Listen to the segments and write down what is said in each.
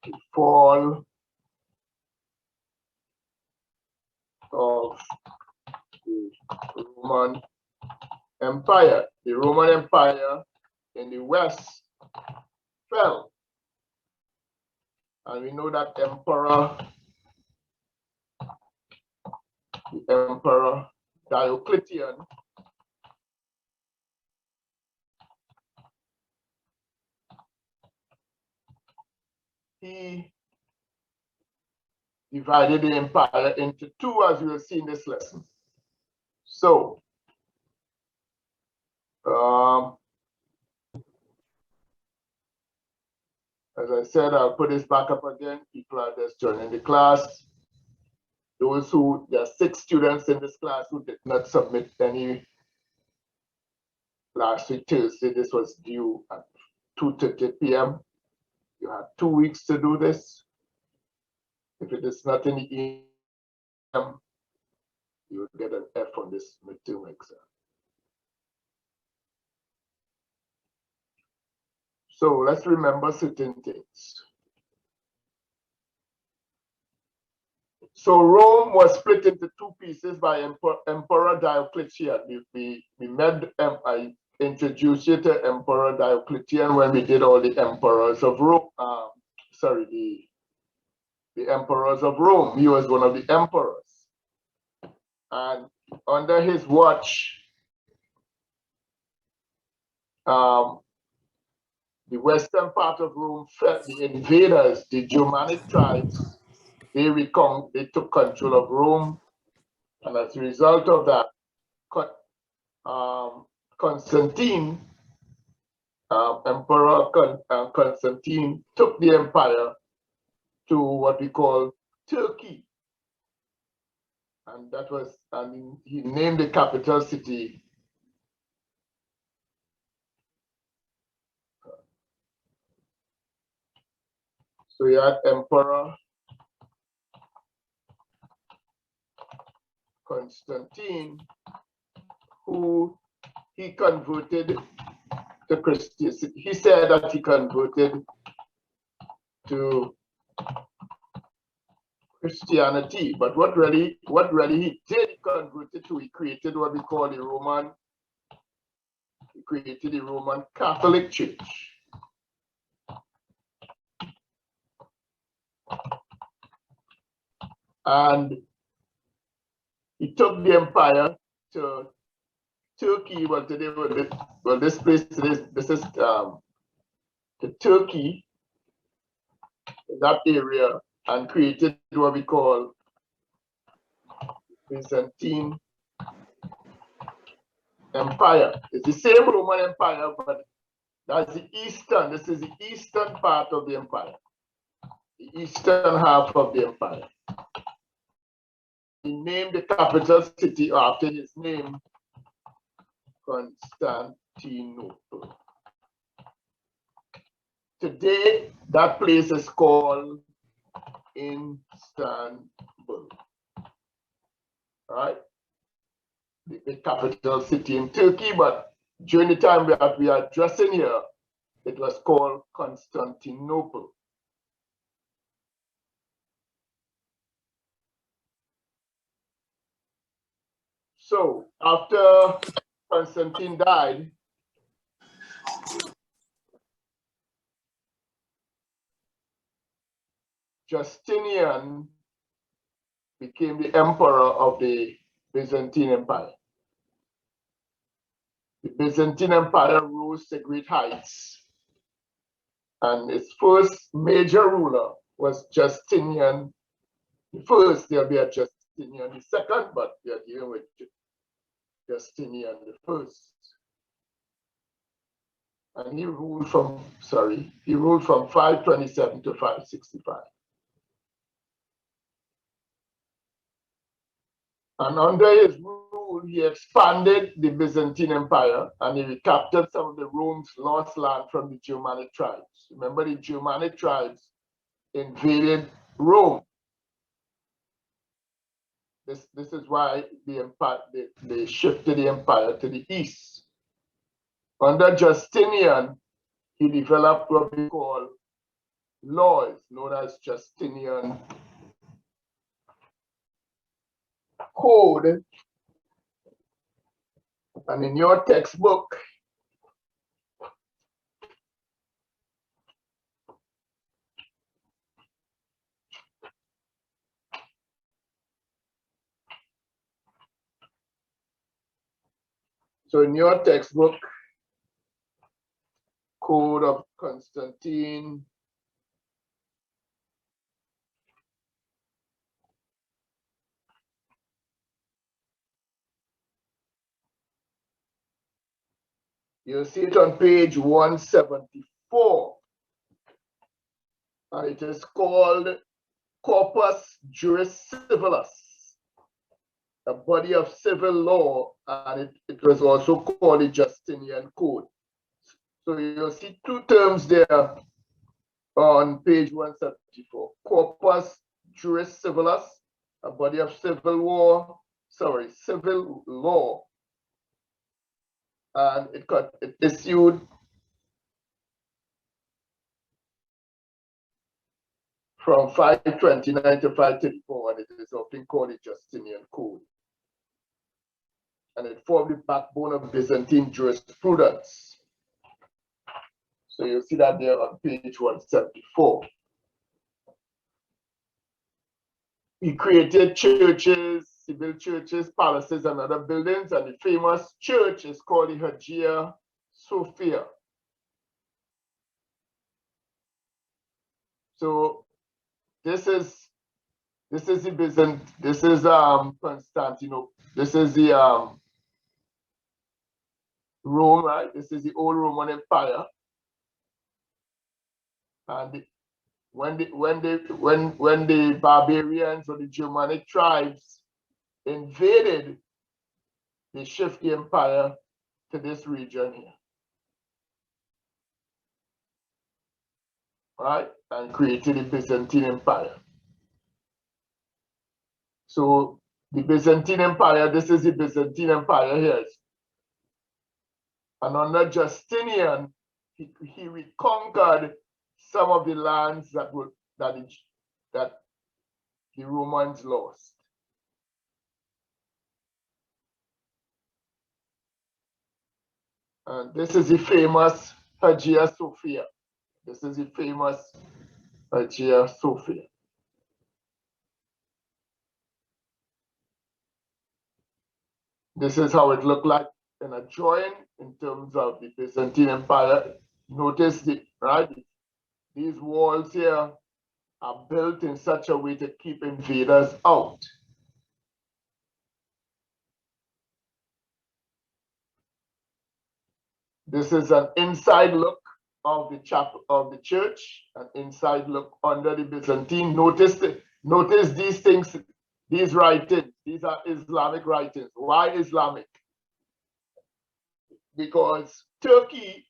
the fall of the Roman Empire. The Roman Empire in the West fell. And we know that the Emperor Diocletian he divided the empire into two, as we will see in this lesson. So, as I said, I'll put this back up again. People are just joining the class. There are 6 students in this class who did not submit any last week Thursday. This was due at 2:30 p.m. You have 2 weeks to do this. If it is not in the EM, you will get an F on this midterm exam. So let's remember certain things. So Rome was split into 2 pieces by Emperor Diocletian. I introduced you to Emperor Diocletian when we did all the emperors of Rome. The emperors of Rome. He was one of the emperors. And under his watch, the western part of Rome fell. The invaders, the Germanic tribes, they took control of Rome. And as a result of that, Constantine, Emperor Constantine, took the empire to what we call Turkey. And he named the capital city so you had Emperor Constantine, who he converted to Christianity. He said that he converted to Christianity, but what really he did, he converted to, he created what we call the Roman Catholic Church. And he took the empire to Turkey. Well, today, this place today, this is to Turkey, that area, and created what we call Byzantine Empire. It's the same Roman Empire, but that's the eastern. This is the eastern part of the empire, the eastern half of the empire. He named the capital city after his name, Constantinople. Today, that place is called Istanbul. All right? The capital city in Turkey, but during the time that we are addressing here, it was called Constantinople. So after Constantine died, Justinian became the emperor of the Byzantine Empire. The Byzantine Empire rose to great heights, and its first major ruler was Justinian the first. There'll be a Justinian the second, but we are dealing with Justinian the first. And he ruled from 527 to 565. And under his rule, he expanded the Byzantine Empire, and he recaptured some of the Rome's lost land from the Germanic tribes. Remember, the Germanic tribes invaded Rome. This is why they shifted the empire to the east. Under Justinian, he developed what we call laws known as Justinian Code. And in your textbook, so in your textbook, Code of Constantine, you'll see it on page 174. And it is called Corpus Juris Civilis, a body of civil law, and it was also called the Justinian Code. So you'll see two terms there on page 174. Corpus Juris Civilis, a body of civil law, and it issued from 529 to 534, and it is often called the Justinian Code. And it formed the backbone of Byzantine jurisprudence. So you'll see that there on page 174. He created churches, civil churches, palaces, and other buildings, and the famous church is called the Hagia Sophia. So this is Constantinople. This is the Rome, right? This is the old Roman Empire. And when the barbarians or the Germanic tribes invaded, they shift the empire to this region here, right? And created the Byzantine Empire. So the Byzantine Empire, this is the Byzantine Empire here. And under Justinian, he reconquered some of the lands that the Romans lost. And this is the famous Hagia Sophia. This is the famous Hagia Sophia. This is how it looked like in a drawing in terms of the Byzantine Empire. Notice these walls here are built in such a way to keep invaders out. This is an inside look of the chapel of the church, an inside look under the Byzantine. Notice these things, these writings. These are Islamic writings. Why Islamic? Because Turkey,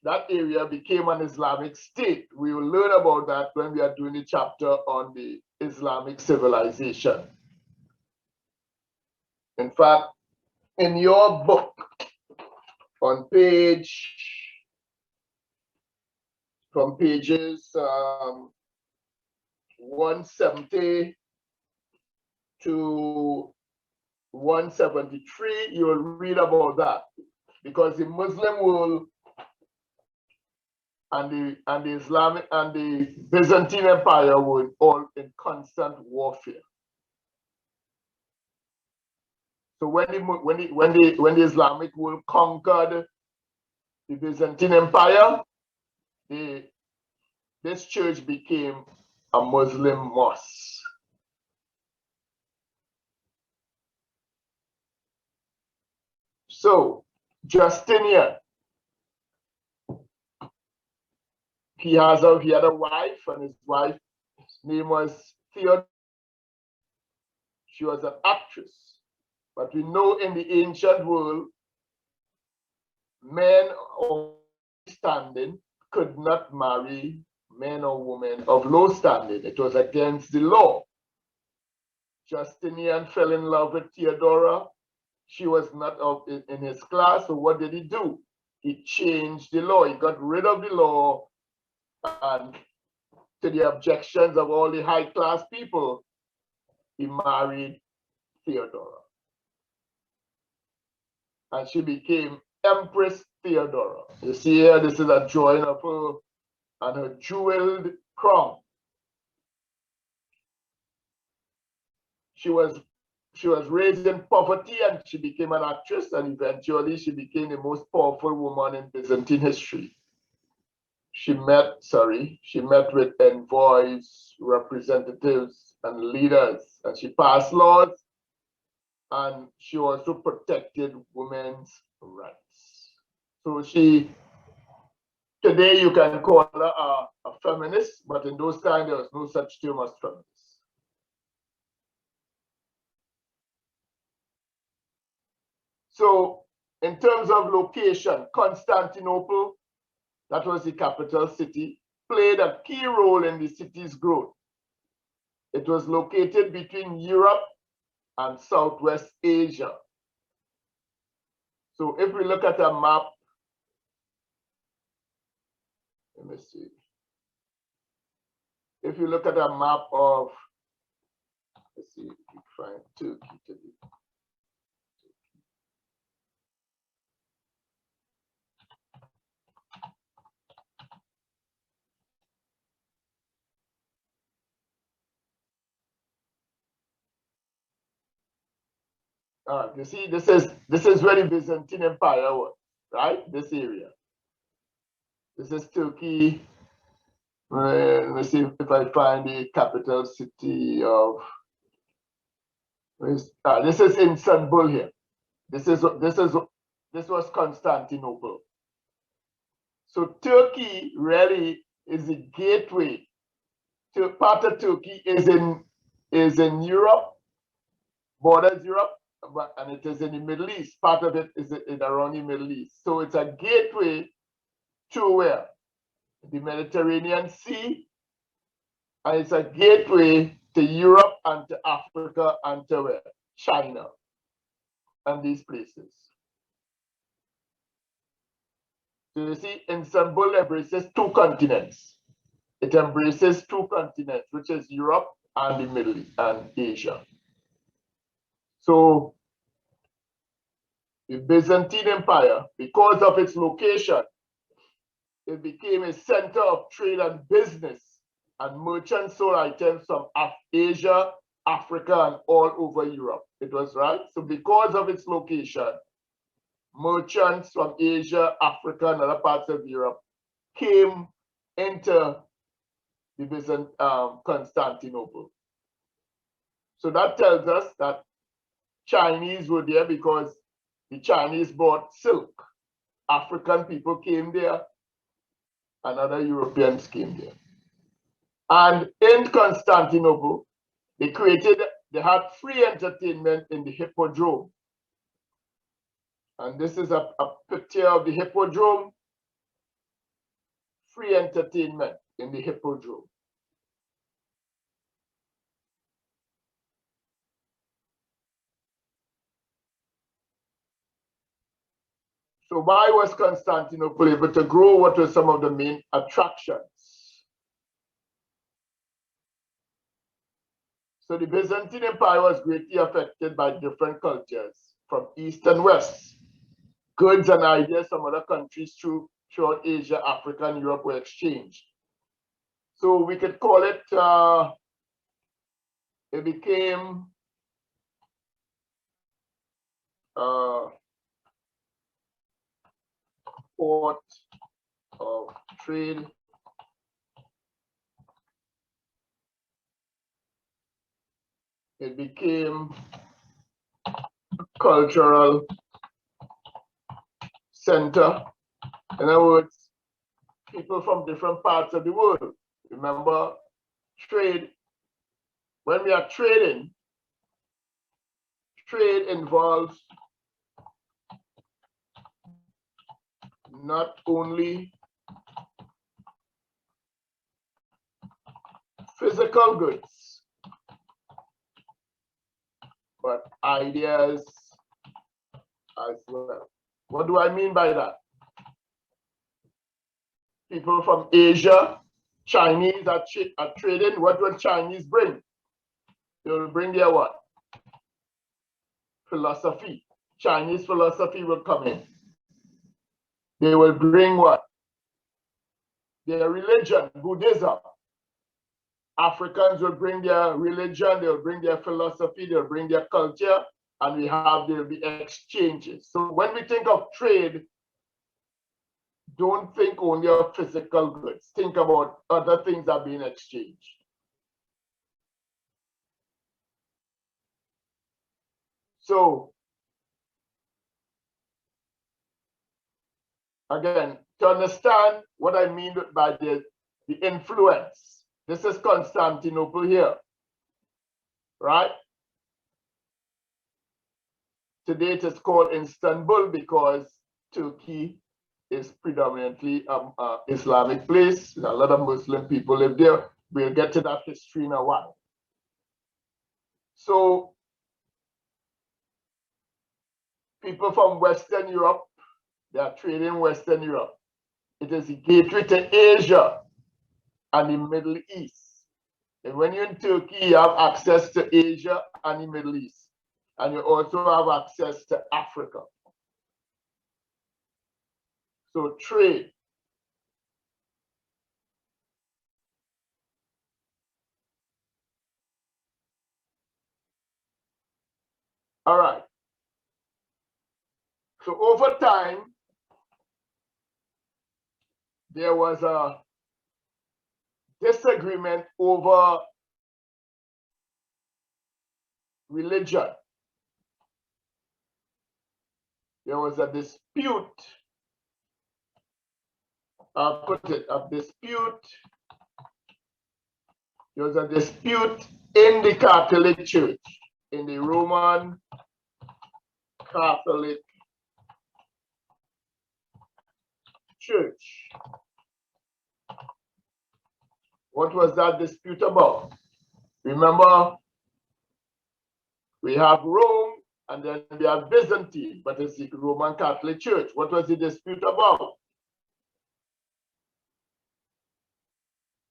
that area, became an Islamic state. We will learn about that when we are doing the chapter on the Islamic civilization. In fact, in your book, on from pages 170 to 173, you will read about that, because the Muslim world and the Islamic and the Byzantine Empire were all in constant warfare. So when the Islamic world conquered the Byzantine Empire, this church became a Muslim mosque. So Justinian, he had a wife, and his wife's name was Theodora. She was an actress. But we know in the ancient world, men of standing could not marry men or women of low standing. It was against the law. Justinian fell in love with Theodora. She was not in his class, so what did he do? He changed the law. He got rid of the law and to the objections of all the high-class people, he married Theodora. And she became Empress Theodora. You see here, this is a drawing of her and her jeweled crown. She was raised in poverty and she became an actress, and eventually she became the most powerful woman in Byzantine history. She met with envoys, representatives, and leaders, and she passed laws, and she also protected women's rights. So today you can call her a feminist, but in those times there was no such term as feminist. So in terms of location, Constantinople, that was the capital city, played a key role in the city's growth. It was located between Europe and Southwest Asia. So if we look at a map, let me see. If you look at a map of, let's see if we find Turkey today. You see, this is where the Byzantine Empire was, right? This area. This is Turkey. Let's see if I find the capital city of. This is Istanbul here. This was Constantinople. So Turkey really is the gateway. Part of Turkey is in Europe, borders Europe, and it is in the Middle East. Part of it is around the Middle East. So it's a gateway to where? The Mediterranean Sea, and it's a gateway to Europe and to Africa and to where? China and these places. So you see, Istanbul embraces two continents. It embraces two continents, which is Europe and the Middle East and Asia. So the Byzantine Empire, because of its location, it became a center of trade and business, and merchants sold items from Asia, Africa, and all over Europe. It was right. So because of its location, merchants from Asia, Africa, and other parts of Europe came into the Constantinople. So that tells us that Chinese were there because the Chinese bought silk. African people came there, and other Europeans came there. And in Constantinople, they had free entertainment in the Hippodrome. And this is a picture of the Hippodrome, free entertainment in the Hippodrome. So why was Constantinople able to grow? What were some of the main attractions? So the Byzantine Empire was greatly affected by different cultures from East and West. Goods and ideas from other countries throughout Asia, Africa, and Europe were exchanged. So we could call it, it became port of trade. It became cultural center. In other words, people from different parts of the world. Remember, trade, when we are trading, trade involves not only physical goods, but ideas as well. What do I mean by that? People from Asia Chinese are trading. What will Chinese bring? They will bring their what? Philosophy. Chinese philosophy will come in. They will bring what? Their religion, Buddhism. Africans will bring their religion, they'll bring their philosophy, they'll bring their culture, and there'll be exchanges. So when we think of trade, don't think only of physical goods. Think about other things that are being exchanged. So again, to understand what I mean by the influence, this is Constantinople here, right? Today it is called Istanbul because Turkey is predominantly Islamic place. A lot of Muslim people live there. We'll get to that history in a while. So people from Western Europe, they are trading Western Europe. It is a gateway to Asia and the Middle East. And when you're in Turkey, you have access to Asia and the Middle East. And you also have access to Africa. So trade. All right. So over time, there was a disagreement over religion. There was a dispute, there was a dispute in the Catholic Church, in the Roman Catholic Church. What was that dispute about? Remember, we have Rome and then we have Byzantine, but it's the Roman Catholic Church. What was the dispute about?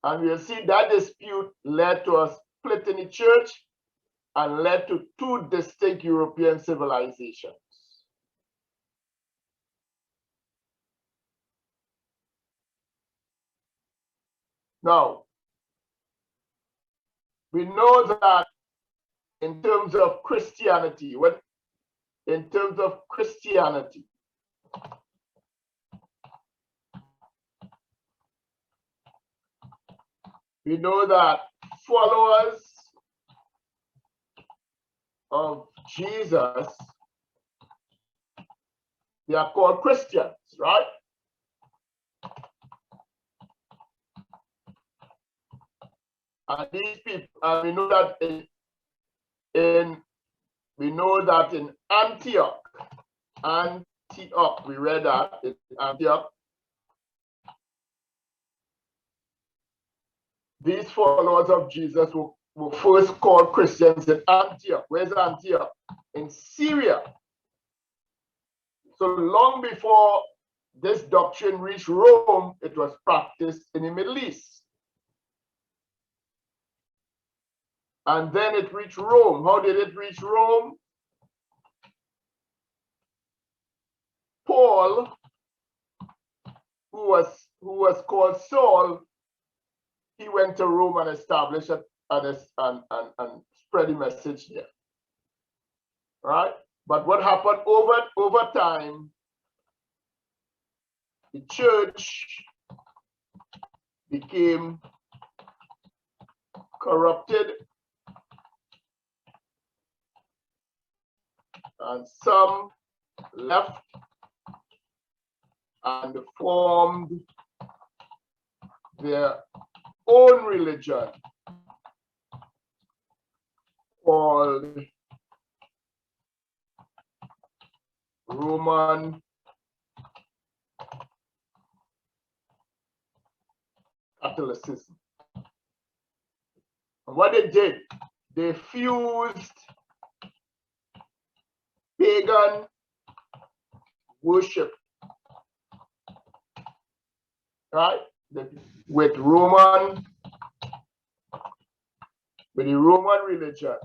And we'll see that dispute led to a split in the church and led to two distinct European civilizations. Now, we know that in terms of Christianity, we know that followers of Jesus, they are called Christians, right? And these people, we know that in Antioch, we read that in Antioch, these followers of Jesus were first called Christians in Antioch. Where's Antioch? In Syria. So long before this doctrine reached Rome, it was practiced in the Middle East. And then it reached Rome. How did it reach Rome? Paul, who was called Saul, he went to Rome and established it and spread the message there. Right? But what happened over time, the church became corrupted, and some left and formed their own religion called Roman Catholicism. And what they did, they fused pagan worship, right? with the Roman religion,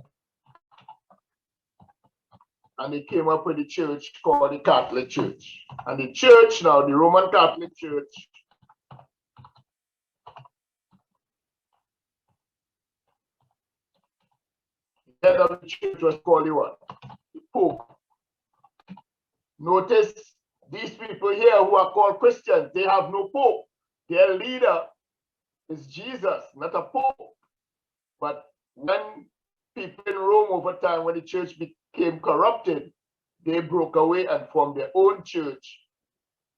and they came up with the church called the Catholic Church. And the church now, the Roman Catholic Church, the head of the church was called the what? The Pope. Notice these people here who are called Christians, they have no Pope. Their leader is Jesus, not a Pope. But when people in Rome over time, when the church became corrupted, they broke away and formed their own church,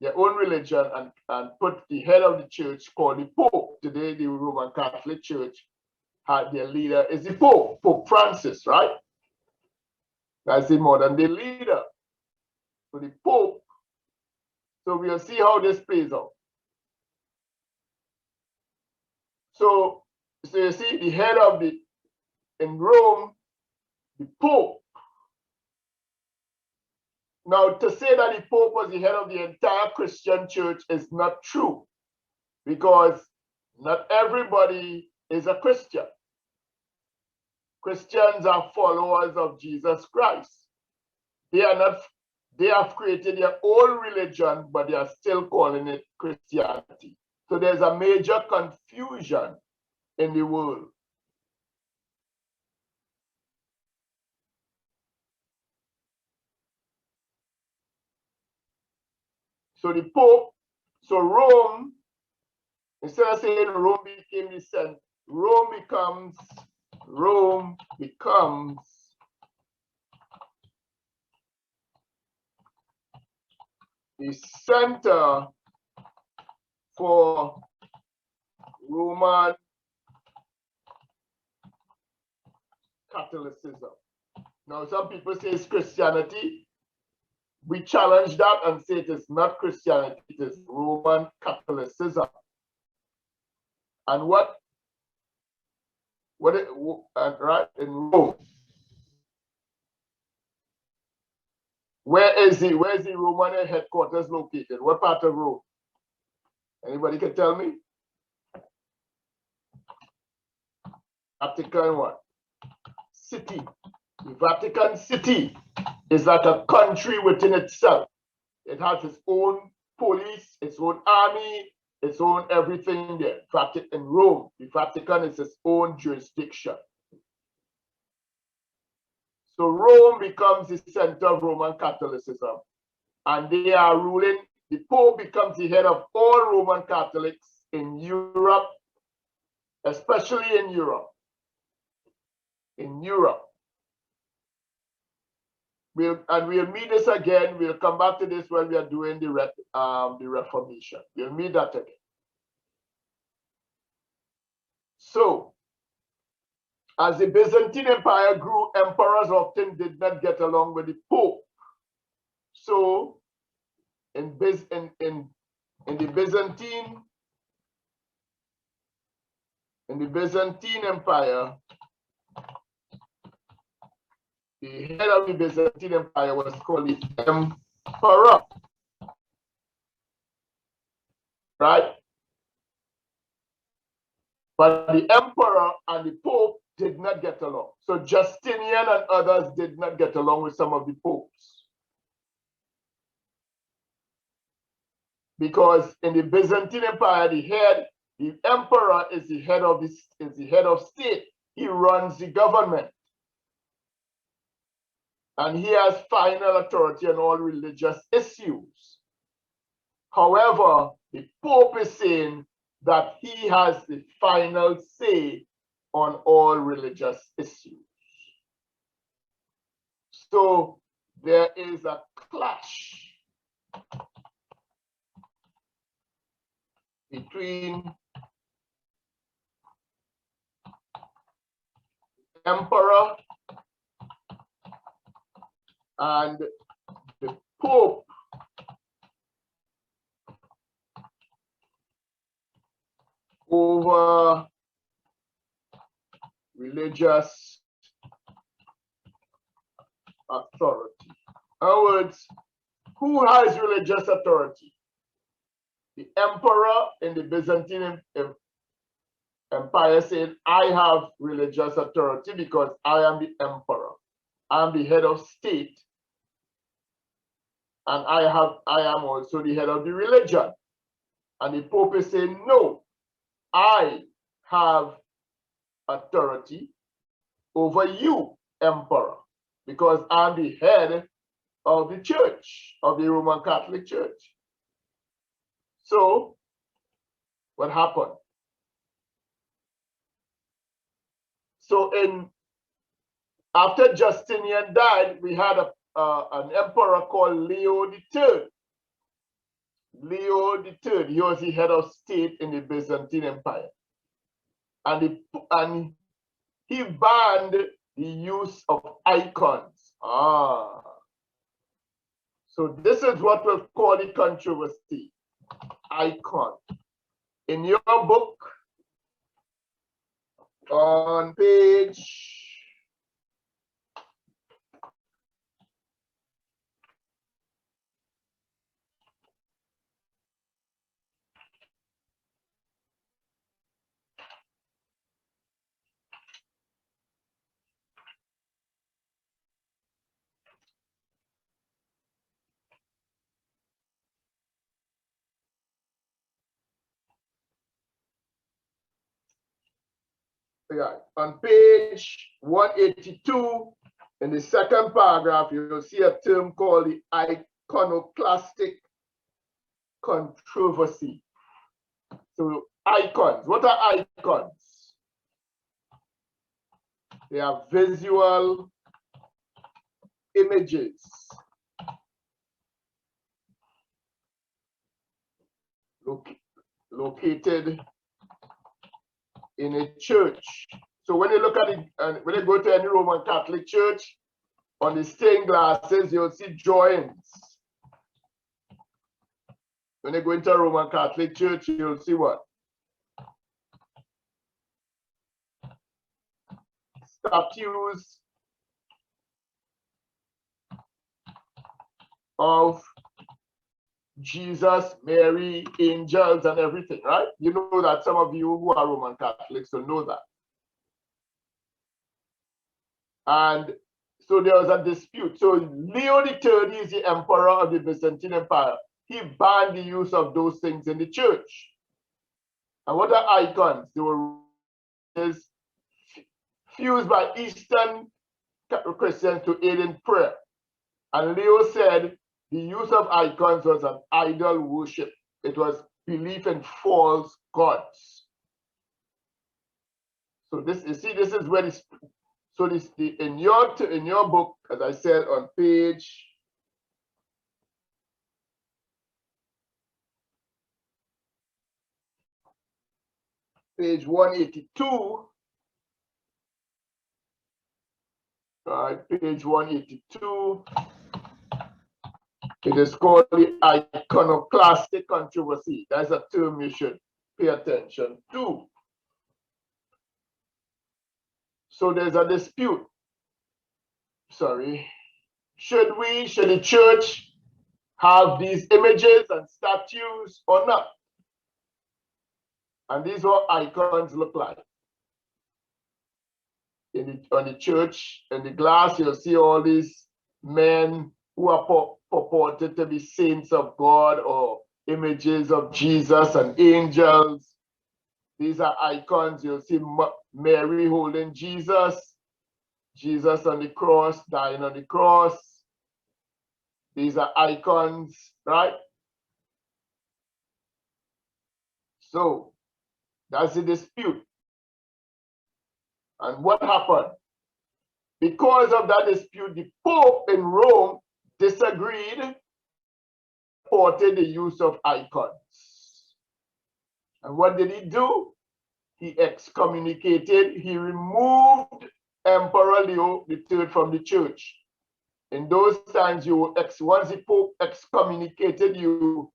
their own religion, and put the head of the church called the Pope. Today, the Roman Catholic Church had their leader is the Pope, Pope Francis, right? That's the modern day leader. So the Pope, so we'll see how this plays out. So you see the head of in Rome, the Pope. Now, to say that the Pope was the head of the entire Christian church is not true, because not everybody is a Christian. Christians are followers of Jesus Christ. They have created their own religion, but they are still calling it Christianity. So there's a major confusion in the world. So the Pope, so Rome, instead of saying Rome became the center, Rome becomes the center for Roman Catholicism. Now, some people say it's Christianity. We challenge that and say it is not Christianity, it is Roman Catholicism. And right in Rome, where's the Roman headquarters located? What part of Rome? Anybody can tell me? Vatican what? City. The Vatican City is like a country within itself. It has its own police, its own army, its own everything there. In Rome, the Vatican is its own jurisdiction. So Rome becomes the center of Roman Catholicism, and they are ruling. The Pope becomes the head of all Roman Catholics in Europe, especially in Europe. In Europe. We'll meet this again. We'll come back to this when we are doing the Reformation. We'll meet that again. So, as the Byzantine Empire grew, emperors often did not get along with the Pope. So, in the Byzantine Empire, the head of the Byzantine Empire was called the emperor, right? But the emperor and the Pope did not get along. So Justinian and others did not get along with some of the popes. Because in the Byzantine Empire, the emperor is the head of state. He runs the government. And he has final authority on all religious issues. However, the Pope is saying that he has the final say on all religious issues. So there is a clash between the emperor and the Pope over religious authority. In other words, who has religious authority? the emperor in the Byzantine Empire said, I have religious authority because I am the emperor. I am the head of state. And I am also the head of the religion. And the Pope is saying, no, I have authority over you, emperor, because I'm the head of the church, of the Roman Catholic Church. So, what happened? So, after Justinian died, we had an emperor called Leo III. Leo III, he was the head of state in the Byzantine Empire. And he banned the use of icons. So this is what we'll call the controversy. Icon. In your book, on page 182, in the second paragraph, you'll see a term called the iconoclastic controversy. So icons, what are icons? They are visual images located in a church. So when you look at it, and when you go to any Roman Catholic church, on the stained glasses, you'll see drawings. When you go into a Roman Catholic church, you'll see what? Statues of Jesus, Mary, angels, and everything, right? You know that some of you who are Roman Catholics will know that. And so there was a dispute. So Leo III is the emperor of the Byzantine Empire. He banned the use of those things in the church. And what are icons? They were fused by Eastern Christians to aid in prayer. And Leo said the use of icons was an idol worship. It was belief in false gods. So this, you see, this is where this. So this in your book, as I said, on page 182. Page 182. It is called the iconoclastic controversy. That's a term you should pay attention to. So there's a dispute. Sorry. Should the church have these images and statues or not? And these are what icons look like. On the church, in the glass, you'll see all these men who are purported to be saints of God or images of Jesus and angels. These are icons. You'll see Mary holding Jesus, Jesus on the cross, dying on the cross. These are icons, right? So that's the dispute. And what happened? Because of that dispute, the Pope in Rome disagreed, supported the use of icons. And what did he do? He excommunicated, he removed Emperor Leo III from the church. In those times, once the Pope excommunicated you,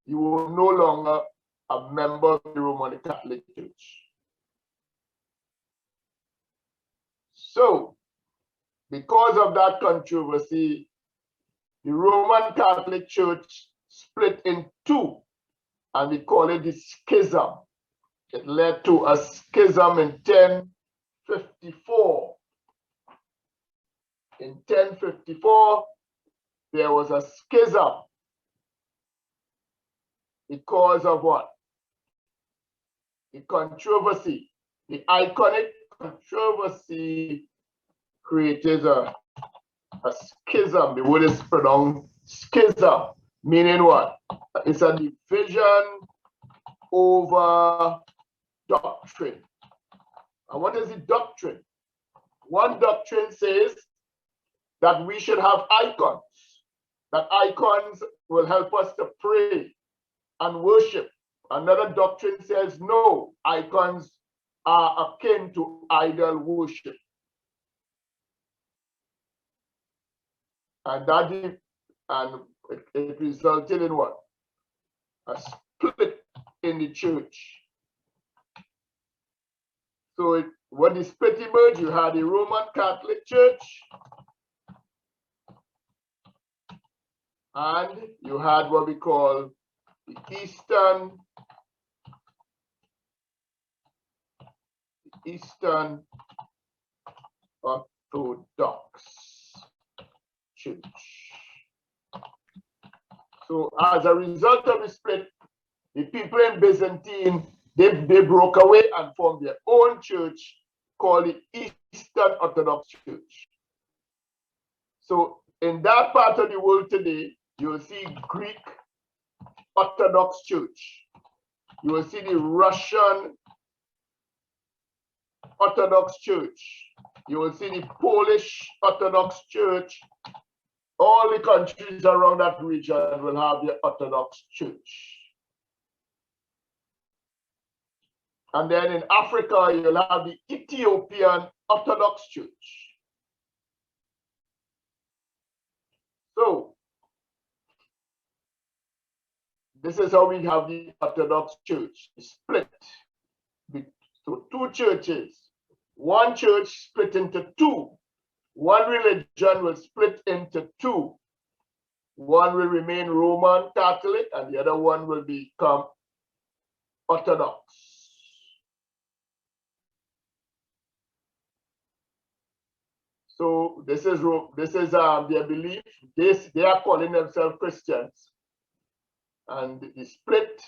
you were no longer a member of the Roman Catholic Church. So, because of that controversy, the Roman Catholic Church split in two, and we call it the schism. It led to a schism in 1054. In 1054, there was a schism because of what? The controversy. The iconic controversy created a schism. The word is pronounced schism, meaning what? It's a division over doctrine. And what is the doctrine? One doctrine says that we should have icons, that icons will help us to pray and worship. Another doctrine says no, icons are akin to idol worship. And it resulted in what? A split in the church. So when the split emerged, you had the Roman Catholic Church, and you had what we call the Eastern Orthodox Church. So as a result of the split, the people in Byzantine, they broke away and formed their own church called the Eastern Orthodox Church. So in that part of the world today, you will see Greek Orthodox Church. You will see the Russian Orthodox Church. You will see the Polish Orthodox Church. All the countries around that region will have the Orthodox Church. And then in Africa, you'll have the Ethiopian Orthodox Church. So, this is how we have the Orthodox Church split. So two churches. One church split into two. One religion will split into two. One will remain Roman Catholic and the other one will become Orthodox. So this is their belief. They are calling themselves Christians. And the split.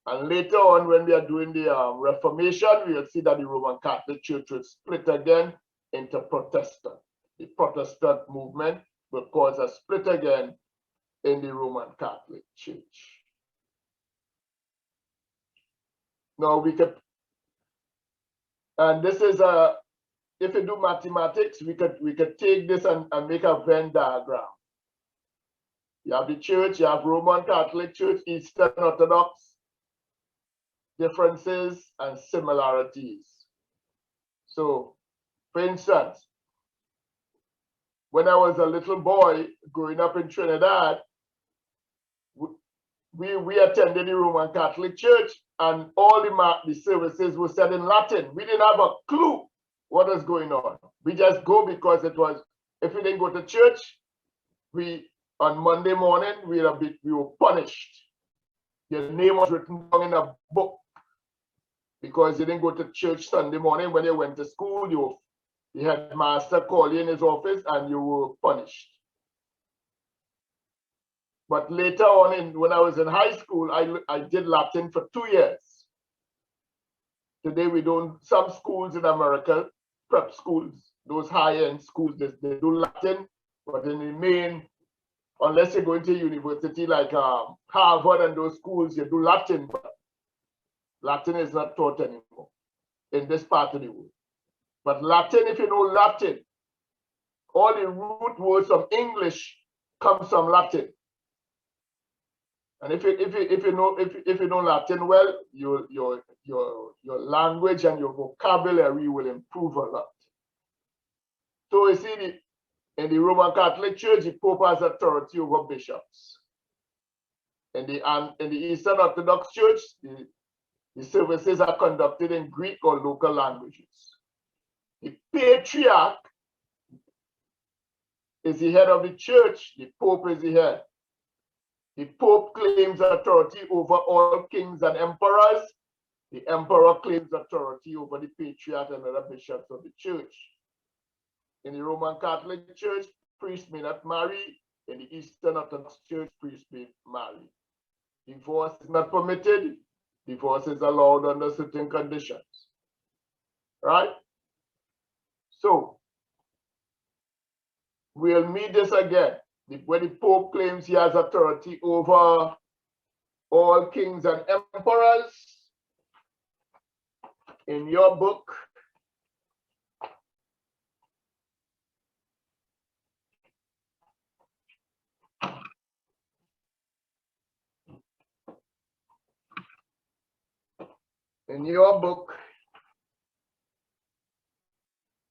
And later on, when we are doing the Reformation, we will see that the Roman Catholic Church will split again into Protestant. The Protestant movement will cause a split again in the Roman Catholic Church. Now we could, and this is if you do mathematics, we could take this and make a Venn diagram. You have the church, you have Roman Catholic Church, Eastern Orthodox, differences and similarities. So, for instance, when I was a little boy growing up in Trinidad, we attended the Roman Catholic Church and all the services were said in Latin. We didn't have a clue what was going on. We just go because it was, if we didn't go to church, on Monday morning, we were punished. Your name was written down in a book because you didn't go to church Sunday morning. When you went to school, the headmaster called you in his office and you were punished. But later on, when I was in high school, I did Latin for 2 years. Today we don't, some schools in America, prep schools, those high-end schools, they do Latin, but in the main, unless you're going to university like Harvard and those schools, you do Latin, but Latin is not taught anymore in this part of the world. But Latin, if you know Latin, all the root words of English comes from Latin. And if you know Latin well, your language and your vocabulary will improve a lot. So you see, in the Roman Catholic Church, the Pope has authority over bishops. In the Eastern Orthodox Church, the services are conducted in Greek or local languages. The Patriarch is the head of the church. The Pope is the head. The Pope claims authority over all kings and emperors. The emperor claims authority over the patriarch and other bishops of the church. In the Roman Catholic Church, priests may not marry. In the Eastern Orthodox Church, priests may marry. Divorce is not permitted. Divorce is allowed under certain conditions. Right? So, we'll meet this again. When the Pope claims he has authority over all kings and emperors, in your book,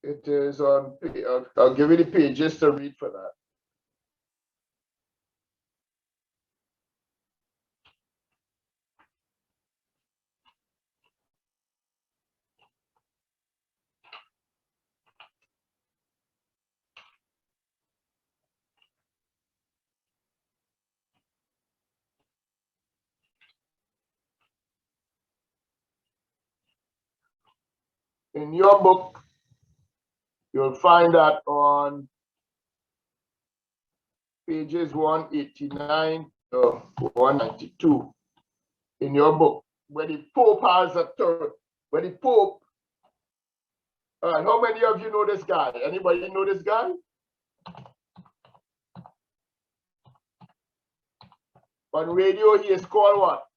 it is on, I'll give you the pages to read for that. In your book, you'll find that on pages 189 to 192 in your book, where the Pope has authority, where the Pope, how many of you know this guy? Anybody know this guy? On radio, he is called what?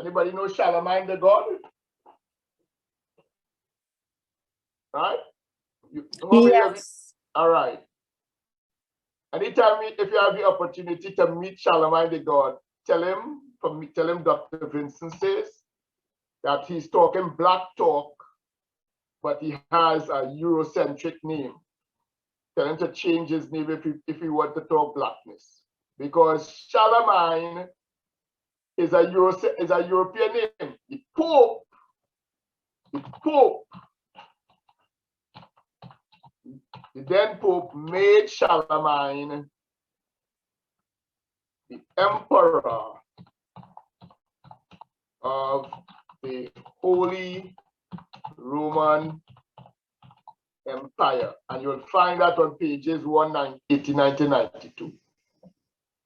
Anybody know Charlemagne the God? Right? Yes. All right. Anytime, if you have the opportunity to meet Charlemagne the God, tell him Dr. Vincent says that he's talking black talk, but he has a Eurocentric name. Tell him to change his name if he want to talk blackness. Because Charlemagne is a European name. The Pope, the then Pope made Charlemagne the emperor of the Holy Roman Empire. And you'll find that on pages 189 to 92.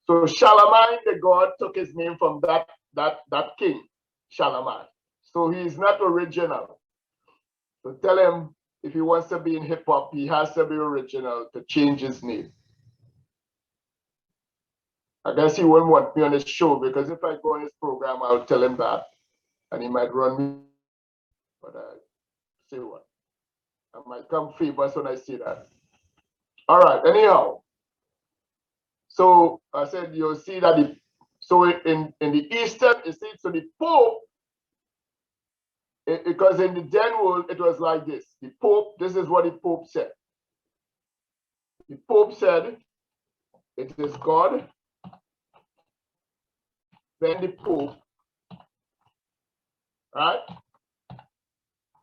So Charlemagne the God took his name from that king, Charlemagne. So he is not original. So tell him if he wants to be in hip hop, he has to be original to change his name. I guess he won't want me on his show because if I go on his program, I'll tell him that and he might run me. But say what? I might come famous when I say that. All right, anyhow. So I said you'll see that in the Eastern, you see, so the Pope, because in the then world it was like this. The Pope, this is what the Pope said. The Pope said, it is God, then the Pope, right?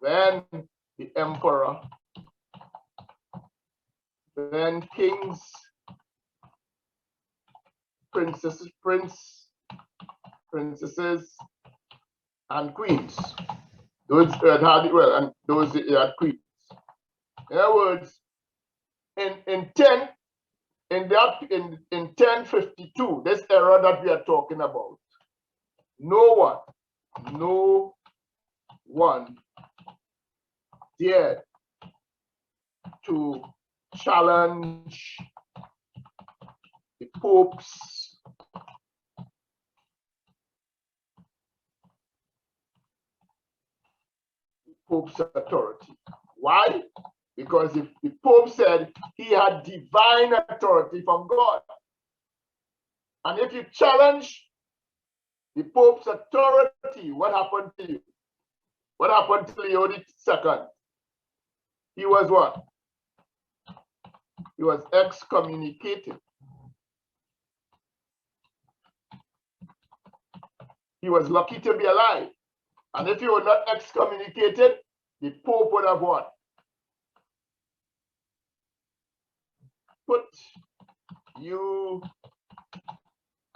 Then the Emperor, then kings, princesses, and queens. Those had well, and those had queens. In other words, in 1052, this era that we are talking about, no one dared to challenge the Pope's authority. Why? Because if the Pope said he had divine authority from God. And if you challenge the Pope's authority, what happened to you? What happened to Leo II? He was what? He was excommunicated. He was lucky to be alive. And if he were not excommunicated, the Pope would have what? Put you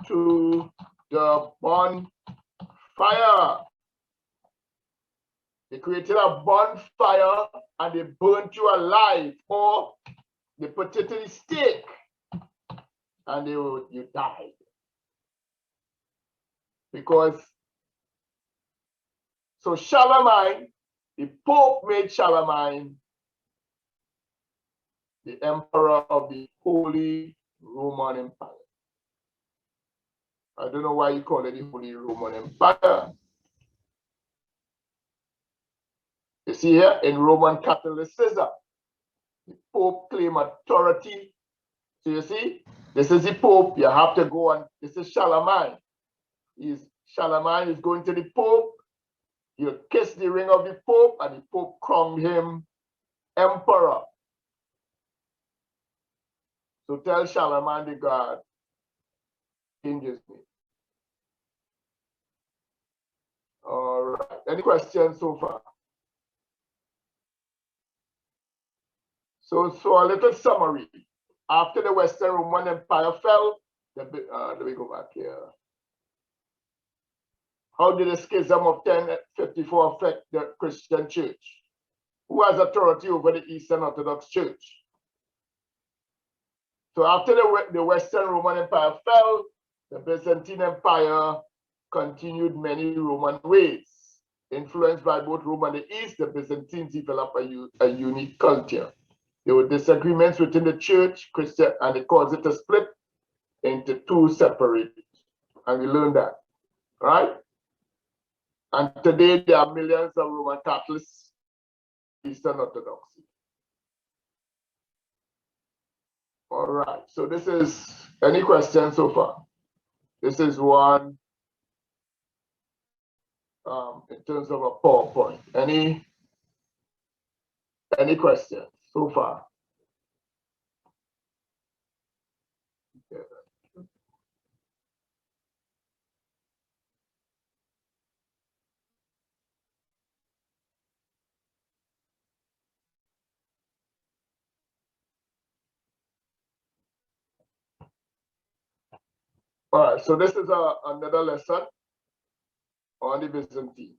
to the bonfire. They created a bonfire and they burnt you alive, or they put it in a stake and you died. Because, so Charlemagne, the Pope made Charlemagne the emperor of the Holy Roman Empire. I don't know why you call it the Holy Roman Empire. You see here, in Roman Catholicism, the Pope claimed authority. So you see, this is the Pope. You have to go on. This is Charlemagne. Charlemagne is going to the Pope. He'll kiss the ring of the Pope, and the Pope crowned him emperor. So tell Charlemagne the God, changes me. All right. Any questions so far? So a little summary. After the Western Roman Empire fell, let me go back here. How did the schism of 1054 affect the Christian church? Who has authority over the Eastern Orthodox Church? So after the Western Roman Empire fell, the Byzantine Empire continued many Roman ways. Influenced by both Rome and the East, the Byzantines developed a unique culture. There were disagreements within the church, Christian, and it caused it to split into two separate. And we learned that, right? And today there are millions of Roman Catholics, Eastern Orthodoxy. All right, so this is, any questions so far? This is one in terms of a PowerPoint. Any questions so far? Yeah. All right, so this is another lesson on the Byzantine.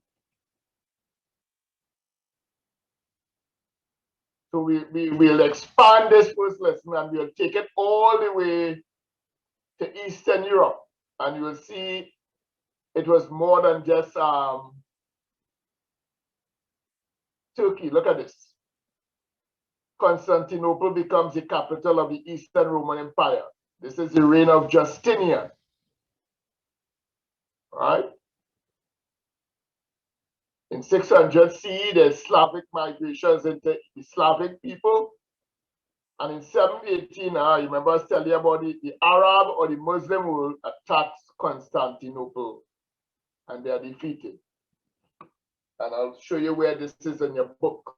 So we'll expand this first lesson and we'll take it all the way to Eastern Europe, and you will see it was more than just Turkey. Look at this. Constantinople becomes the capital of the Eastern Roman Empire. This is the reign of Justinian. Right? In 600 CE, there's Slavic migrations into the Slavic people. And in 718, you remember I was telling you about the Arab or the Muslim world attacks Constantinople and they are defeated. And I'll show you where this is in your book.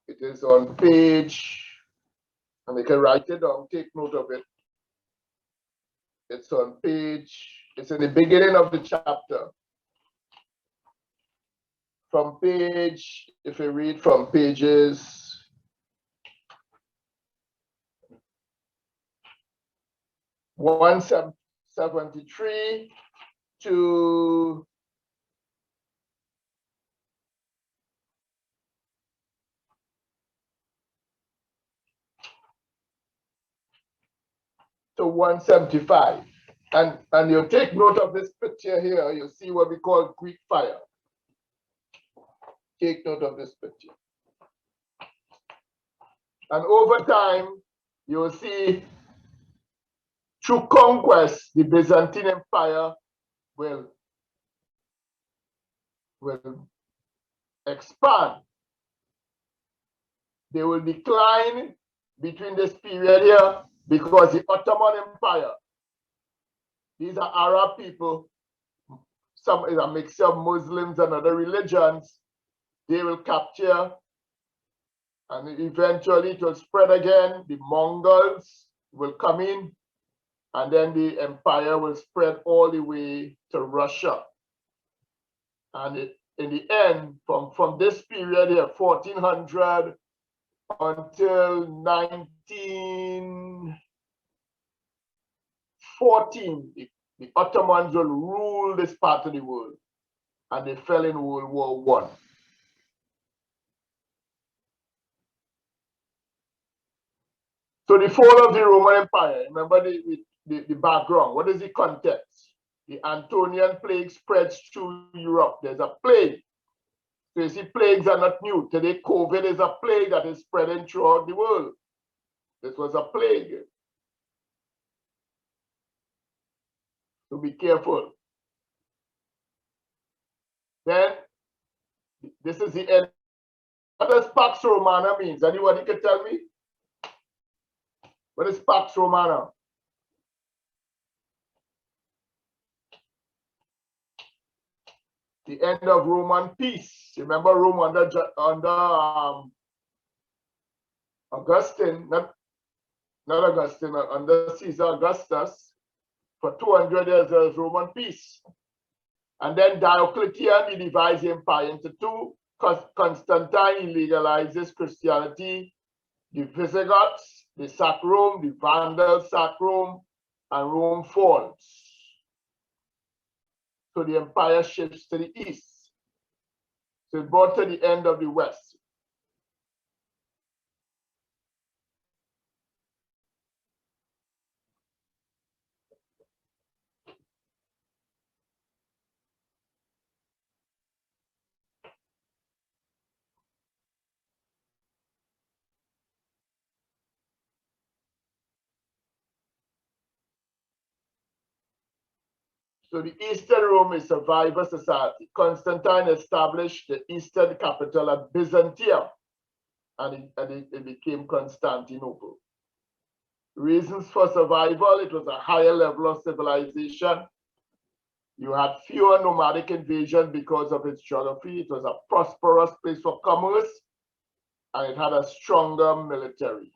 It is on page, and you can write it down, take note of it. It's on page, it's in the beginning of the chapter. From page, if you read from pages 173 to 175. And you take note of this picture here, you see what we call Greek fire. Take note of this picture. And over time, you will see through conquest, the Byzantine Empire will expand. They will decline between this period here because the Ottoman Empire, these are Arab people, some is a mixture of Muslims and other religions, they will capture, and eventually it will spread again. The Mongols will come in, and then the empire will spread all the way to Russia. And in the end, from this period here, 1400 until 1960, 14, the Ottomans will rule this part of the world, and they fell in World War I. So the fall of the Roman Empire, remember the background. What is the context? The Antonian plague spreads through Europe. There's a plague. So you see, plagues are not new. Today, COVID is a plague that is spreading throughout the world. This was a plague. So be careful. Then, this is the end. What does Pax Romana means? Anybody can tell me? What is Pax Romana? The end of Roman peace. Remember Rome under Augustine, not Augustine, under Caesar Augustus. For 200 years there was Roman peace. And then Diocletian, he divides the empire into two. Constantine, he legalizes Christianity. The Visigoths, they sack Rome, the Vandals sack Rome, and Rome falls. So the empire shifts to the east. So it brought to the end of the west. So the Eastern Rome is survivor society. Constantine established the eastern capital at Byzantium, and it became Constantinople. Reasons for survival: it was a higher level of civilization. You had fewer nomadic invasions because of its geography. It was a prosperous place for commerce, and it had a stronger military.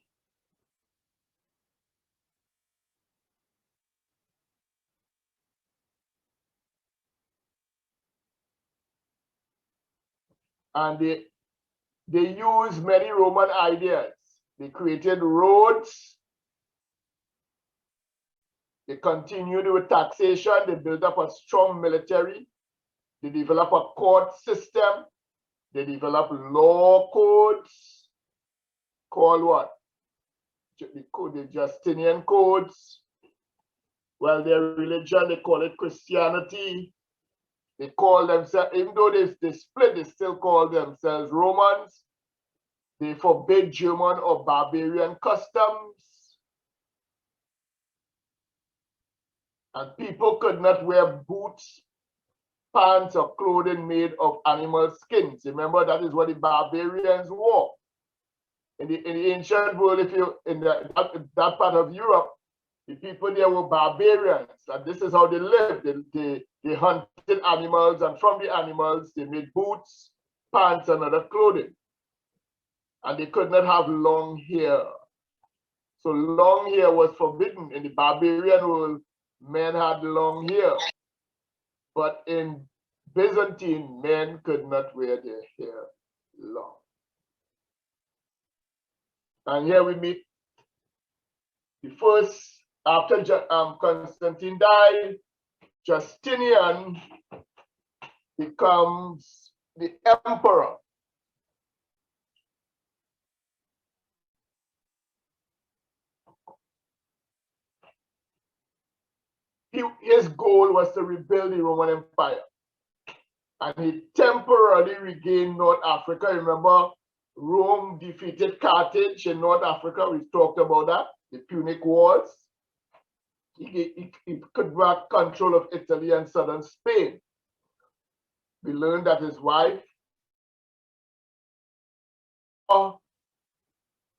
And they used many Roman ideas. They created roads. They continued with taxation. They built up a strong military. They developed a court system. They developed law codes called what? The Justinian codes. Well, their religion, they call it Christianity. They call themselves, even though they split, they still call themselves Romans. They forbid German or barbarian customs. And people could not wear boots, pants, or clothing made of animal skins. Remember, that is what the barbarians wore. In the ancient world, if you in that part of Europe, the people there were barbarians, and this is how they lived. They hunted animals, and from the animals, they made boots, pants, and other clothing. And they could not have long hair. So long hair was forbidden. In the barbarian world, men had long hair. But in Byzantine, men could not wear their hair long. And here we meet the first, after Constantine died, Justinian becomes the emperor. His goal was to rebuild the Roman Empire. And he temporarily regained North Africa. Remember, Rome defeated Carthage in North Africa. We talked about that, the Punic Wars. He could grab control of Italy and southern Spain. We learned that his wife,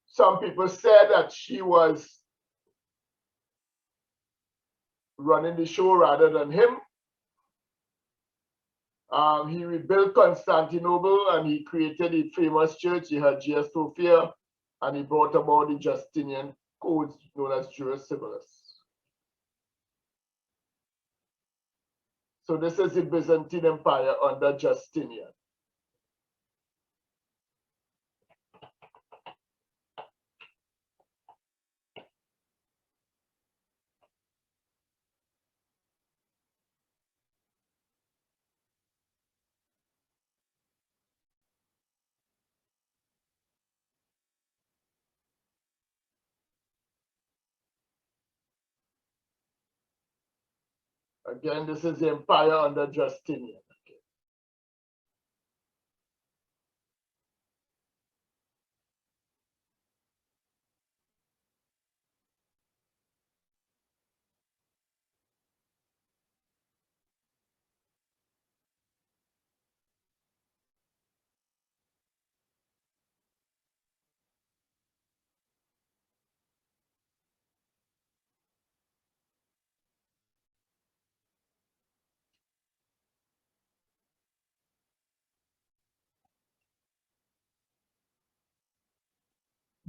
some people said that she was running the show rather than him. He rebuilt Constantinople, and he created the famous church, the Hagia Sophia, and he brought about the Justinian codes known as Juris Civilis. So this is the Byzantine Empire under Justinian. Again, this is the empire under Justinian.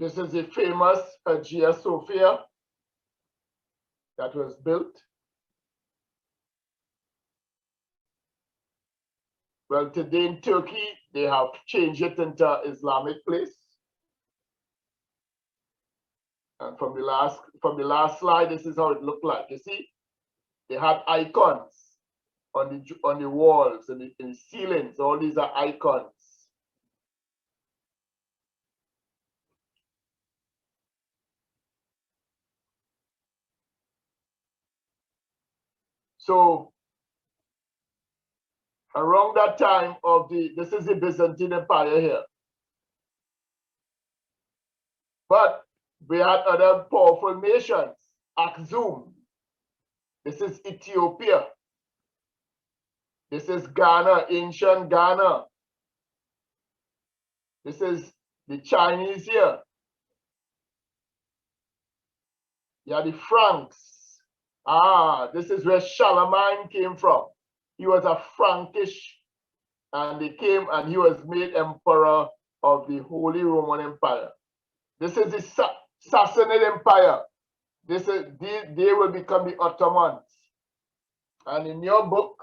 This is the famous Hagia Sophia that was built. Well, today in Turkey, they have changed it into Islamic place. And from the last slide, this is how it looked like. You see, they had icons on the walls and in the ceilings. All these are icons. So around that time of this is the Byzantine Empire here. But we had other powerful nations. Aksum. This is Ethiopia. This is Ghana, ancient Ghana. This is the Chinese here. Yeah, the Franks. This is where Charlemagne came from. He was a Frankish, and he came and he was made emperor of the Holy Roman Empire. This is the Sassanid Empire. They will become the Ottomans. And in your book,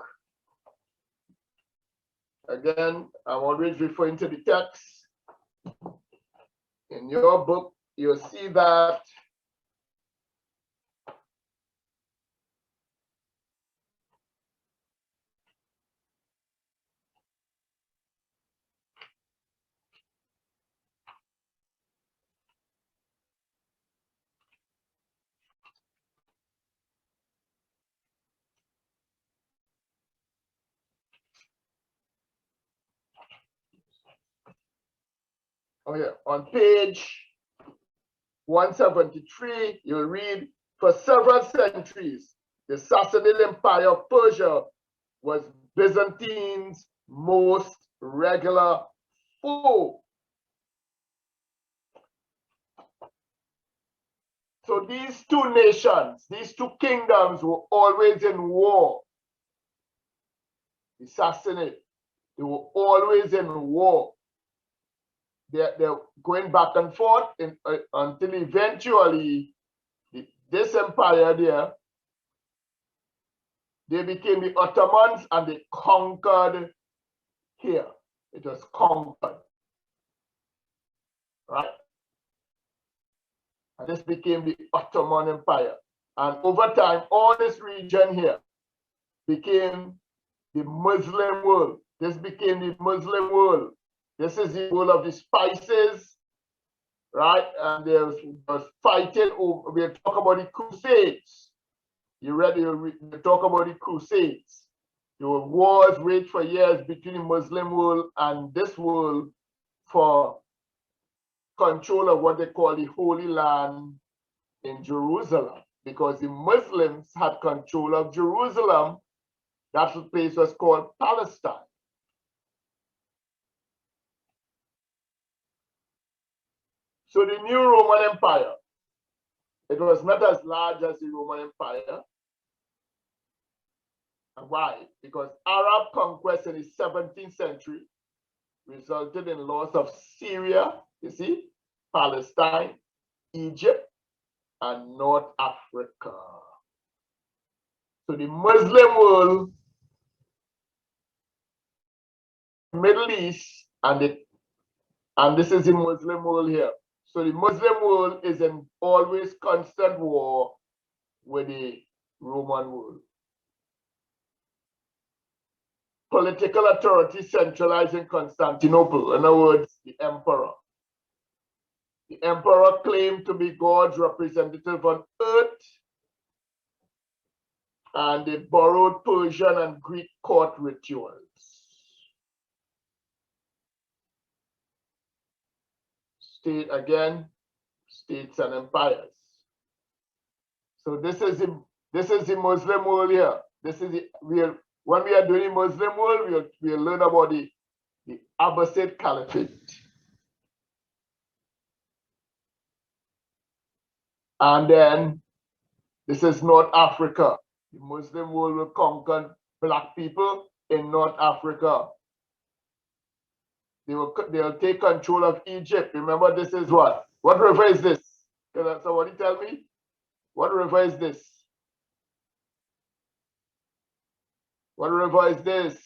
again, I'm always referring to the text. In your book, you'll see that on page 173, you'll read, for several centuries, the Sassanid Empire of Persia was Byzantine's most regular foe. So these two nations, these two kingdoms were always in war. The Sassanid, they were always in war. They're going back and forth until eventually this empire there, they became the Ottomans and they conquered here. It was conquered, right? And this became the Ottoman Empire. And over time, all this region here became the Muslim world. This became the Muslim world. This is the world of the spices, right? And there was fighting over, we'll talk about the Crusades. You talk about the Crusades. There were wars waged for years between the Muslim world and this world for control of what they call the Holy Land in Jerusalem, because the Muslims had control of Jerusalem. That place was called Palestine. So the new Roman Empire, it was not as large as the Roman Empire. And why? Because Arab conquest in the 17th century resulted in loss of Syria, you see, Palestine, Egypt, and North Africa. So the Muslim world, Middle East, and this is the Muslim world here. So the Muslim world is in always constant war with the Roman world. Political authority centralized in Constantinople, in other words, the emperor. The emperor claimed to be God's representative on earth, and they borrowed Persian and Greek court rituals. State again, states and empires. So this is the Muslim world here. This is when we are doing Muslim world, we'll learn about the Abbasid Caliphate. And then this is North Africa. The Muslim world will conquer black people in North Africa. They'll take control of Egypt. Remember, this is what? What river is this? Can somebody tell me? What river is this? What river is this?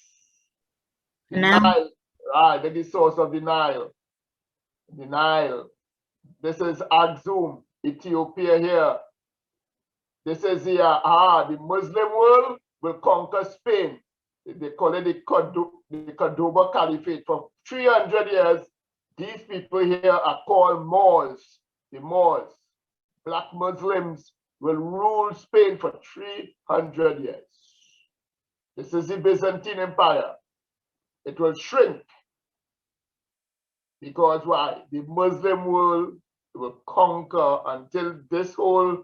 The Nile. Right, that's the source of the Nile. The Nile. This is Axum, Ethiopia here. This is the Muslim world will conquer Spain. They call it the Cordoba Caliphate. For 300 years, these people here are called Moors. The Moors, black Muslims, will rule Spain for 300 years. This is the Byzantine Empire. It will shrink because why? The Muslim world will conquer until this whole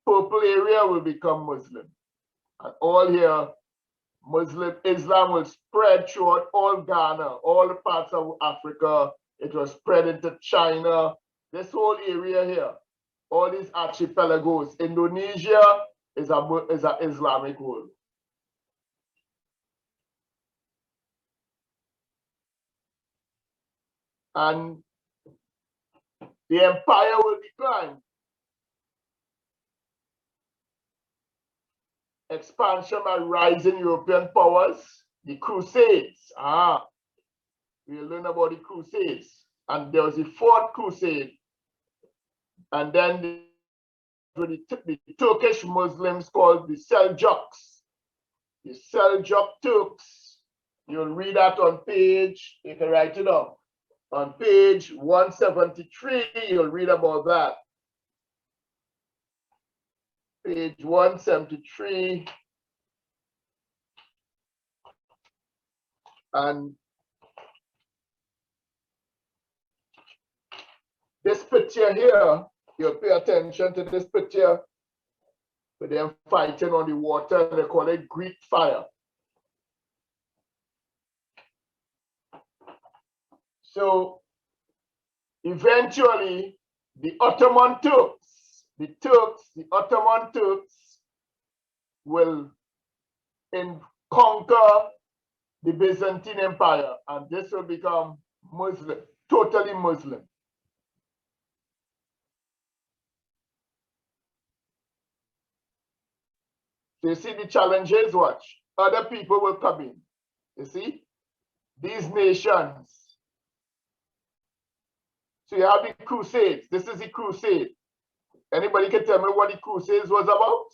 purple area will become Muslim. And all here, Muslim Islam will spread throughout all Ghana, all the parts of Africa. It will spread into China, this whole area here, all these archipelagos. Indonesia is an Islamic world. And the empire will decline. Expansion by rising European powers, the Crusades. We'll learn about the Crusades. And there was the Fourth Crusade. And then the Turkish Muslims called the Seljuks. The Seljuk Turks. You'll read that on page, you can write it up. On page 173, you'll read about that. Page 173. And this picture here, you'll pay attention to this picture with them fighting on the water, and they call it Greek fire. So eventually, the Ottoman Turks, the Ottoman Turks will conquer the Byzantine Empire, and this will become Muslim, totally Muslim. So you see the challenges, watch. Other people will come in. You see? These nations. So you have the Crusades. This is the Crusade. Anybody can tell me what the Crusades was about?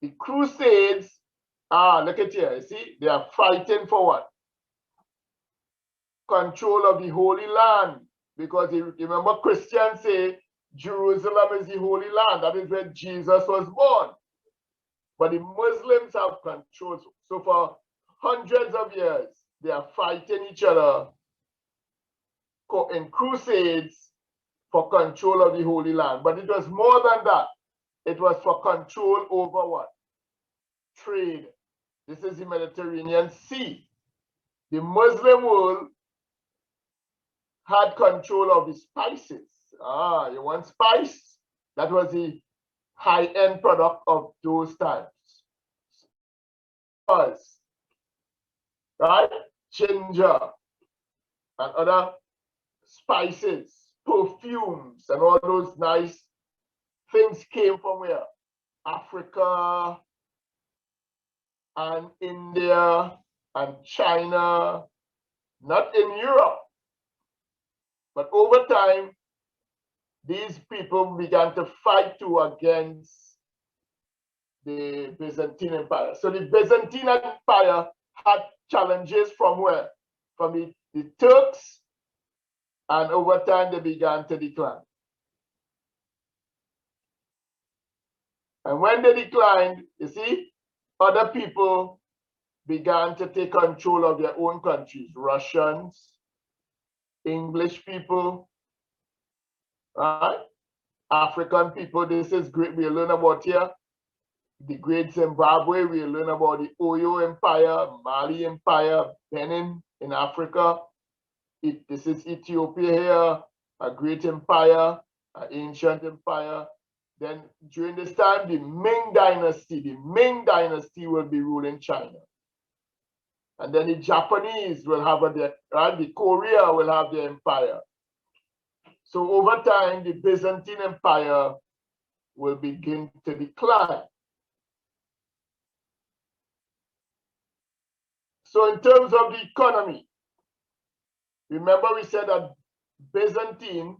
The Crusades, look at here, you see, they are fighting for what? Control of the Holy Land. Because you remember Christians say Jerusalem is the Holy Land. That is where Jesus was born. But the Muslims have control. So for hundreds of years, they are fighting each other in crusades for control of the Holy Land. But it was more than that. It was for control over what? Trade. This is the Mediterranean Sea. The Muslim world had control of the spices. You want spice? That was the high-end product of those times. Right? Ginger and other spices, perfumes, and all those nice things came from where? Africa and India and China, not in Europe. But over time, these people began to fight against the Byzantine Empire. So the Byzantine Empire had challenges from where? From the Turks, and over time they began to decline. And when they declined, you see, other people began to take control of their own countries. Russians, English people, right? African people. This is great. We learn about here the great Zimbabwe. We learn about the Oyo Empire, Mali Empire, Benin in Africa. This is Ethiopia here, a great empire, an ancient empire. Then during this time, the Ming Dynasty will be ruling China. And then the Japanese will have the Korea will have their empire. So over time, the Byzantine Empire will begin to decline. So in terms of the economy, remember we said that Byzantine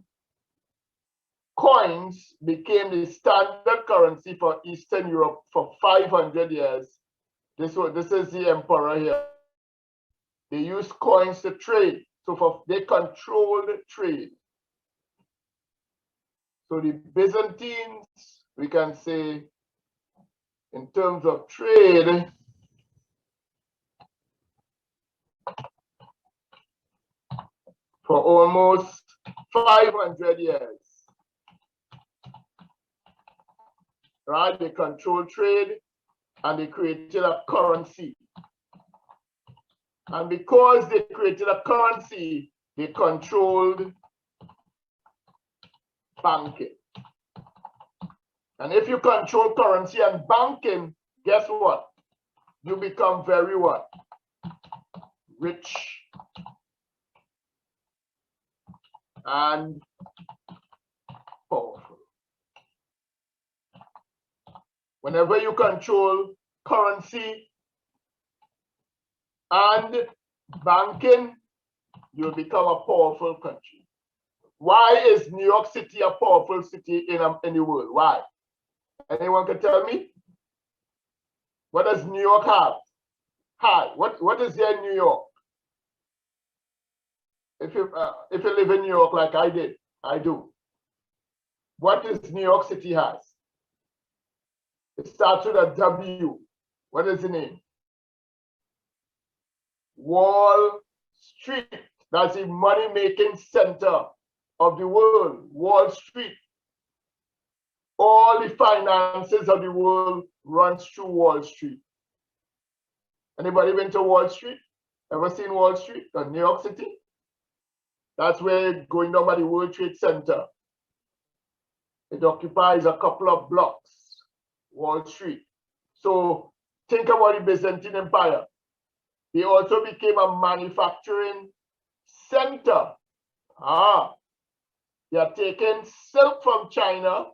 coins became the standard currency for Eastern Europe for 500 years. This is the emperor here. They used coins to trade. So they controlled trade. So the Byzantines, we can say, in terms of trade, for almost 500 years. Right? They controlled trade and they created a currency. And because they created a currency, they controlled banking. And if you control currency and banking, guess what? You become very what? Rich and powerful. Whenever you control currency and banking, you'll become a powerful country. Why is New York City a powerful city in the world? Why? Anyone can tell me? What does New York have? Hi, what is there in New York? If you live in New York like I do. What does New York City has? It starts with a W. What is the name? Wall Street. That's the money-making center of the world. Wall Street. All the finances of the world runs through Wall Street. Anybody been to Wall Street? Ever seen Wall Street or New York City? That's where going down by the World Trade Center. It occupies a couple of blocks, Wall Street. So think about the Byzantine Empire. They also became a manufacturing center. They are taking silk from China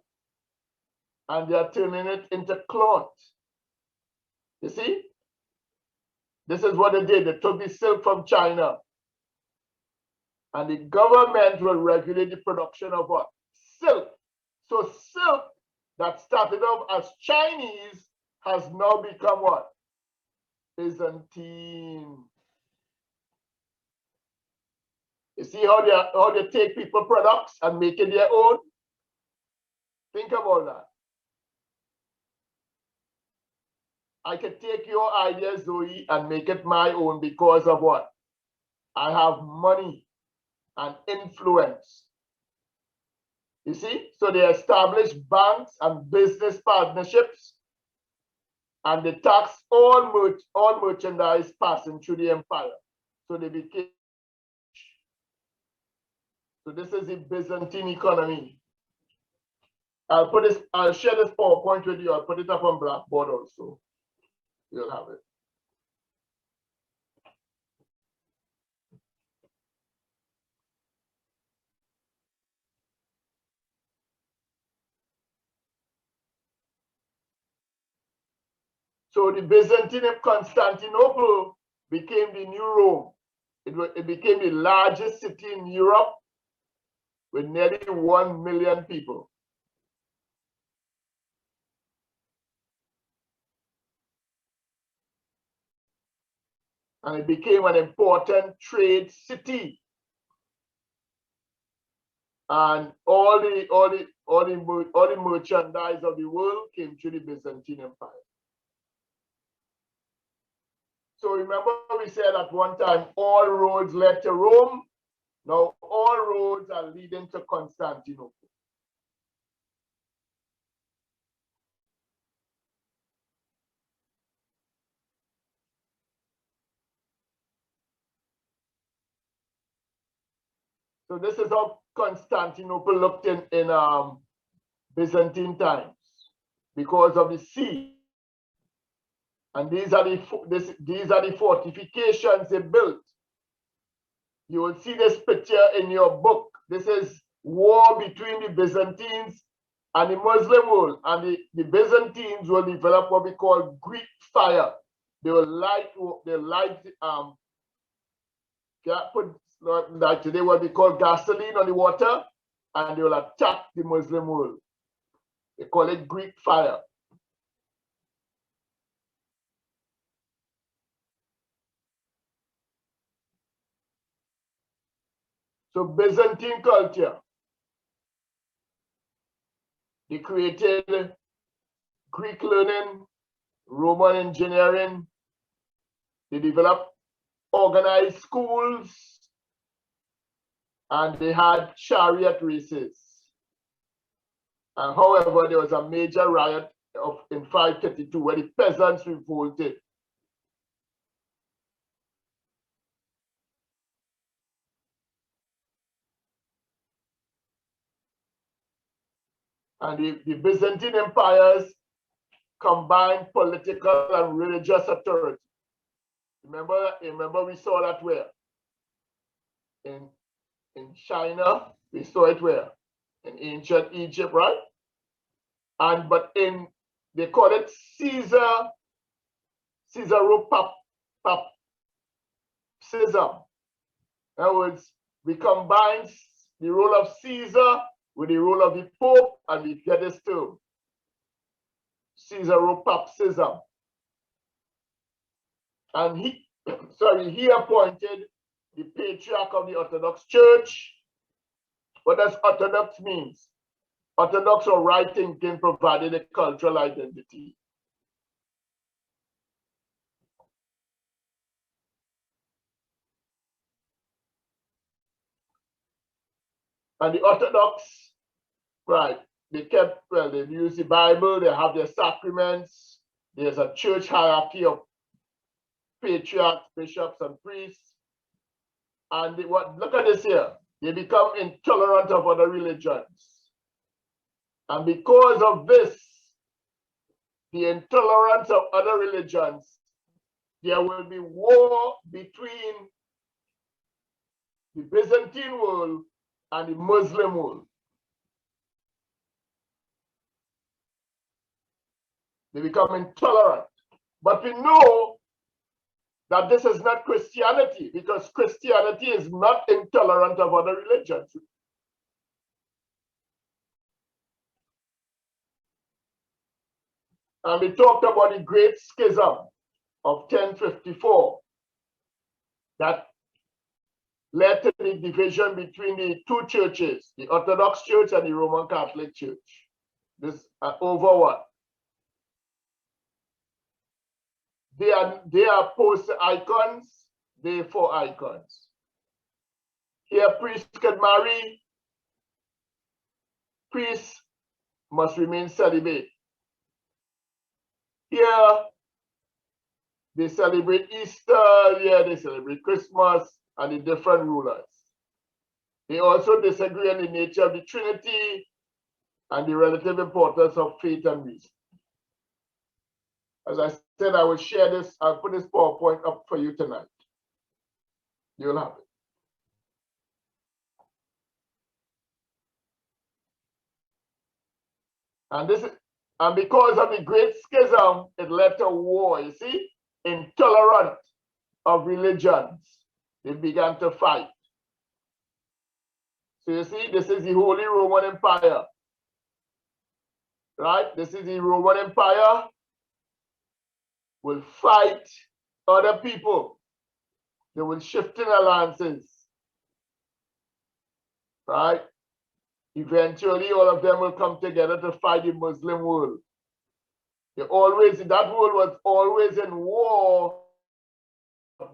and they are turning it into cloth. You see? This is what they did. They took the silk from China. And the government will regulate the production of what? Silk. So silk that started off as Chinese has now become what? Byzantine. You see how they take people products and make it their own? Think about that. I could take your idea, Zoe, and make it my own because of what? I have money and influence. You see? So they established banks and business partnerships and they taxed all merchandise passing through the empire. So they became. So this is the Byzantine economy. I'll share this PowerPoint with you. I'll put it up on Blackboard also. You'll have it. So the Byzantine of Constantinople became the new Rome. It became the largest city in Europe with nearly 1 million people. And it became an important trade city. And all the merchandise of the world came through the Byzantine Empire. So remember we said at one time, all roads led to Rome. Now all roads are leading to Constantinople. So this is how Constantinople looked in Byzantine times because of the sea. And these are the fortifications they built. You will see this picture in your book. This is war between the Byzantines and the Muslim world. And the Byzantines will develop what we call Greek fire. They will put like today what we call gasoline on the water, and they will attack the Muslim world. They call it Greek fire. So Byzantine culture, they created Greek learning, Roman engineering, they developed organized schools, and they had chariot races. And however, there was a major riot in 532 where the peasants revolted. And the Byzantine empires combined political and religious authority. Remember we saw that where? In China, we saw it where? In ancient Egypt, right? But they call it Caesaropapsism. In other words, we combine the role of Caesar with the role of the Pope, and we get this term, Caesaropapsism. And he appointed the patriarch of the Orthodox Church. What does Orthodox means? Orthodox or right thinking provided a cultural identity. And the Orthodox, right, they use the Bible, they have their sacraments, there's a church hierarchy of patriarchs, bishops, and priests. And look at this here, they become intolerant of other religions. And because of this, the intolerance of other religions, there will be war between the Byzantine world and the Muslim world. They become intolerant. But we know that this is not Christianity, because Christianity is not intolerant of other religions. And we talked about the Great Schism of 1054 that led to the division between the two churches, the Orthodox Church and the Roman Catholic Church. This over what? They are post icons, they for icons. Here, priests can marry, priests must remain celibate. Here, they celebrate Easter, here they celebrate Christmas, and the different rulers. They also disagree on the nature of the Trinity and the relative importance of faith and reason. As I said, I will share this, I'll put this PowerPoint up for you tonight. You'll have it. And because of the Great Schism, it led to war, you see? Intolerant of religions, they began to fight. So you see, this is the Holy Roman Empire, right? This is the Roman Empire will fight other people. They will shift in alliances, right? Eventually, all of them will come together to fight the Muslim world. That world was always in war,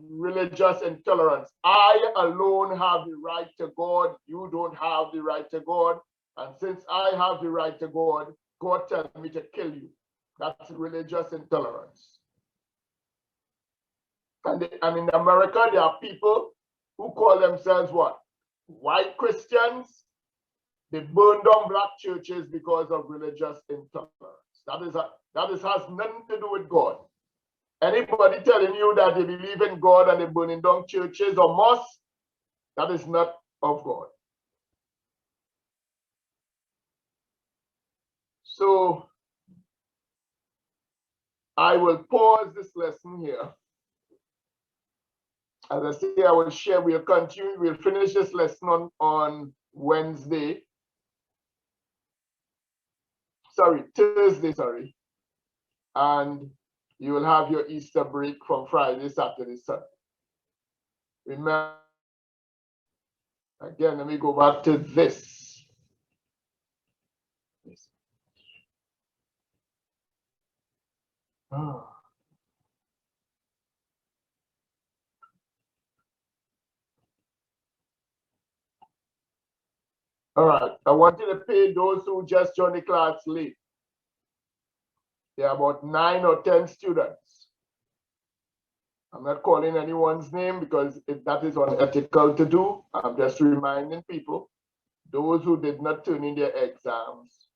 religious intolerance. I alone have the right to God. You don't have the right to God. And since I have the right to God, God tells me to kill you. That's religious intolerance. And in America, there are people who call themselves what? White Christians. They burn down black churches because of religious intolerance. That has nothing to do with God. Anybody telling you that they believe in God and they're burning down churches or mosques, that is not of God. So I will pause this lesson here. As I say, I will share, we'll continue, we'll finish this lesson on Thursday, and you will have your Easter break from Friday, Saturday, Sunday. Remember, again, let me go back to this. Oh. All right, I want you to pay those who just joined the class late. There are about 9 or 10 students. I'm not calling anyone's name because that is unethical to do. I'm just reminding people, those who did not turn in their exams.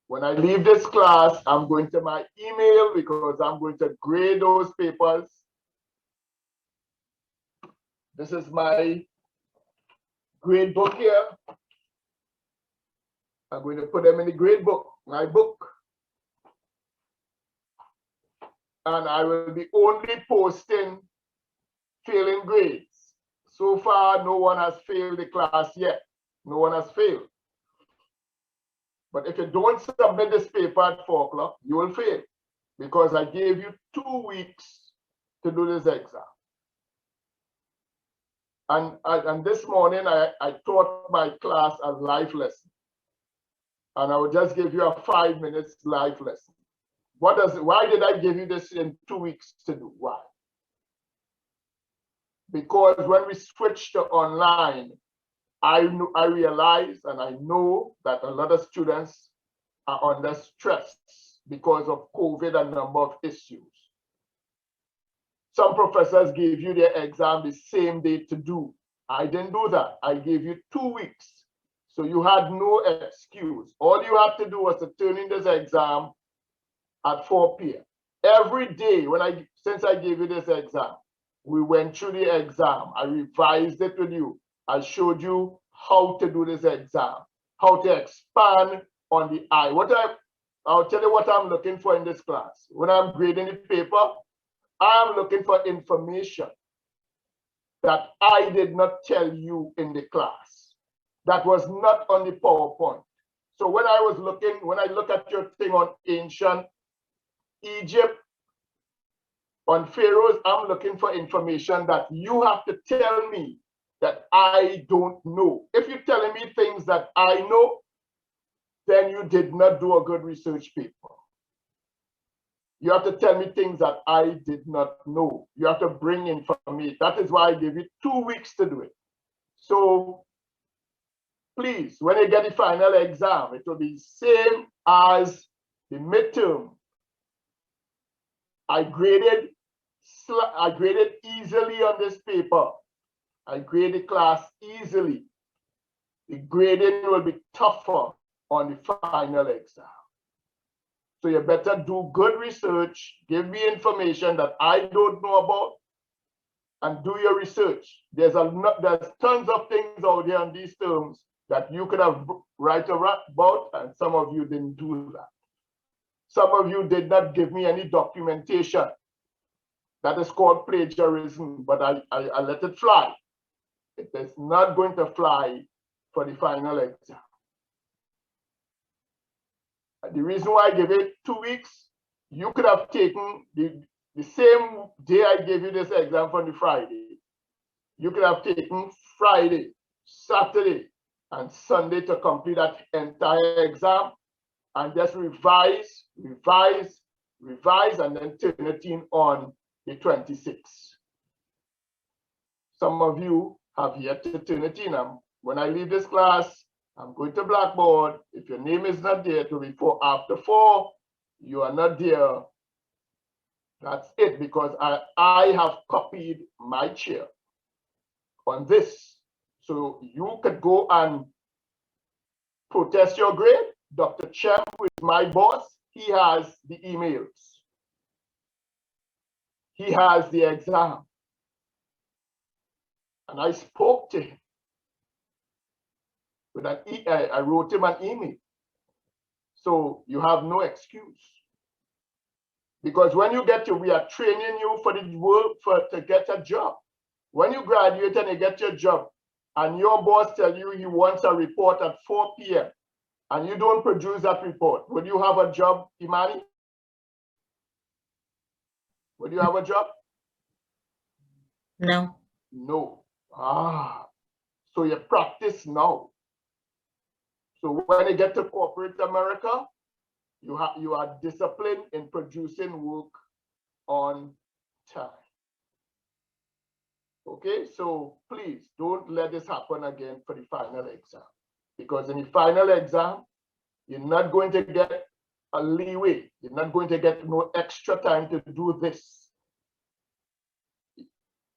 When I leave this class, I'm going to my email because I'm going to grade those papers. This is my grade book here. I'm going to put them in the grade book, my book. And I will be only posting failing grades. So far, no one has failed the class yet. No one has failed. But if you don't submit this paper at 4 o'clock, you will fail because I gave you 2 weeks to do this exam. And this morning, I taught my class a life lesson. And I will just give you a 5 minutes life lesson. Why did I give you this in 2 weeks to do? Why? Because when we switched to online, I realized and I know that a lot of students are under stress because of COVID and number of issues. Some professors gave you their exam the same day to do. I didn't do that. I gave you 2 weeks. So you had no excuse. All you had to do was to turn in this exam at 4 p.m. Every day since I gave you this exam, we went through the exam. I revised it with you. I showed you how to do this exam, how to expand on the I. I'll tell you what I'm looking for in this class. When I'm grading the paper, I'm looking for information that I did not tell you in the class, that was not on the PowerPoint. So when I look at your thing on ancient Egypt, on pharaohs, I'm looking for information that you have to tell me that I don't know. If you're telling me things that I know, then you did not do a good research paper. You have to tell me things that I did not know. You have to bring information. That is why I gave you 2 weeks to do it. So please, when you get the final exam, it will be same as the midterm. I graded easily on this paper. I graded class easily. The grading will be tougher on the final exam. So you better do good research, give me information that I don't know about, and do your research. There's tons of things out there on these terms that you could have write about, and some of you didn't do that. Some of you did not give me any documentation. That is called plagiarism, but I let it fly. It is not going to fly for the final exam. The reason why I gave it 2 weeks, you could have taken the same day I gave you this exam from the Friday. You could have taken Friday, Saturday, and Sunday to complete that entire exam, and just revise, and then turn it in on the 26th. Some of you have yet to turn it in. When I leave this class, I'm going to Blackboard. If your name is not there to before after 4, you are not there. That's it, because I have copied my chair on this. So you could go and protest your grade. Dr. Chem, who is my boss, he has the emails. He has the exam. And I spoke to him. I wrote him an email. So you have no excuse. Because when you get to, we are training you for the work to get a job. When you graduate and you get your job, and your boss tells you he wants a report at 4 p.m., and you don't produce that report, would you have a job, Imani? Would you have a job? No. No. So you practice now. So when you get to corporate America, you are disciplined in producing work on time. Okay, so please don't let this happen again for the final exam, because in the final exam, you're not going to get a leeway. You're not going to get no extra time to do this.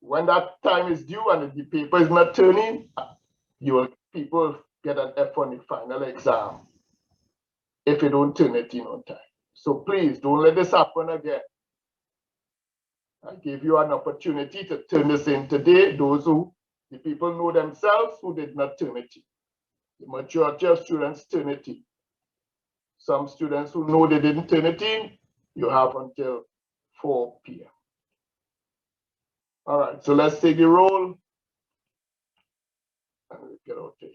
When that time is due and the paper is not turning, people get an F on the final exam if you don't turn it in on time. So please don't let this happen again. I gave you an opportunity to turn this in today. The people know themselves who did not turn it in. The majority of students turn it in. Some students who know they didn't turn it in, you have until 4 p.m. All right, so let's take the roll and we'll get out there.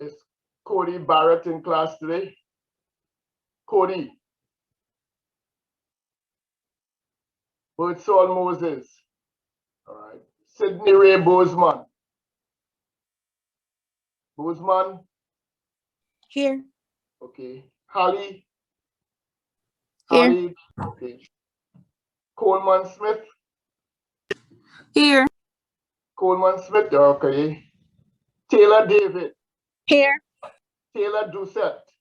Is Cody Barrett in class today? Cody. Birdsall-Moses. All right. Sydney Ray Bozeman. Bozeman. Here. Okay. Hallie. Here. Hallie. Okay. Coleman Smith. Here. Coleman Smith. Okay. Taylor David. Here. Taylor Doucette.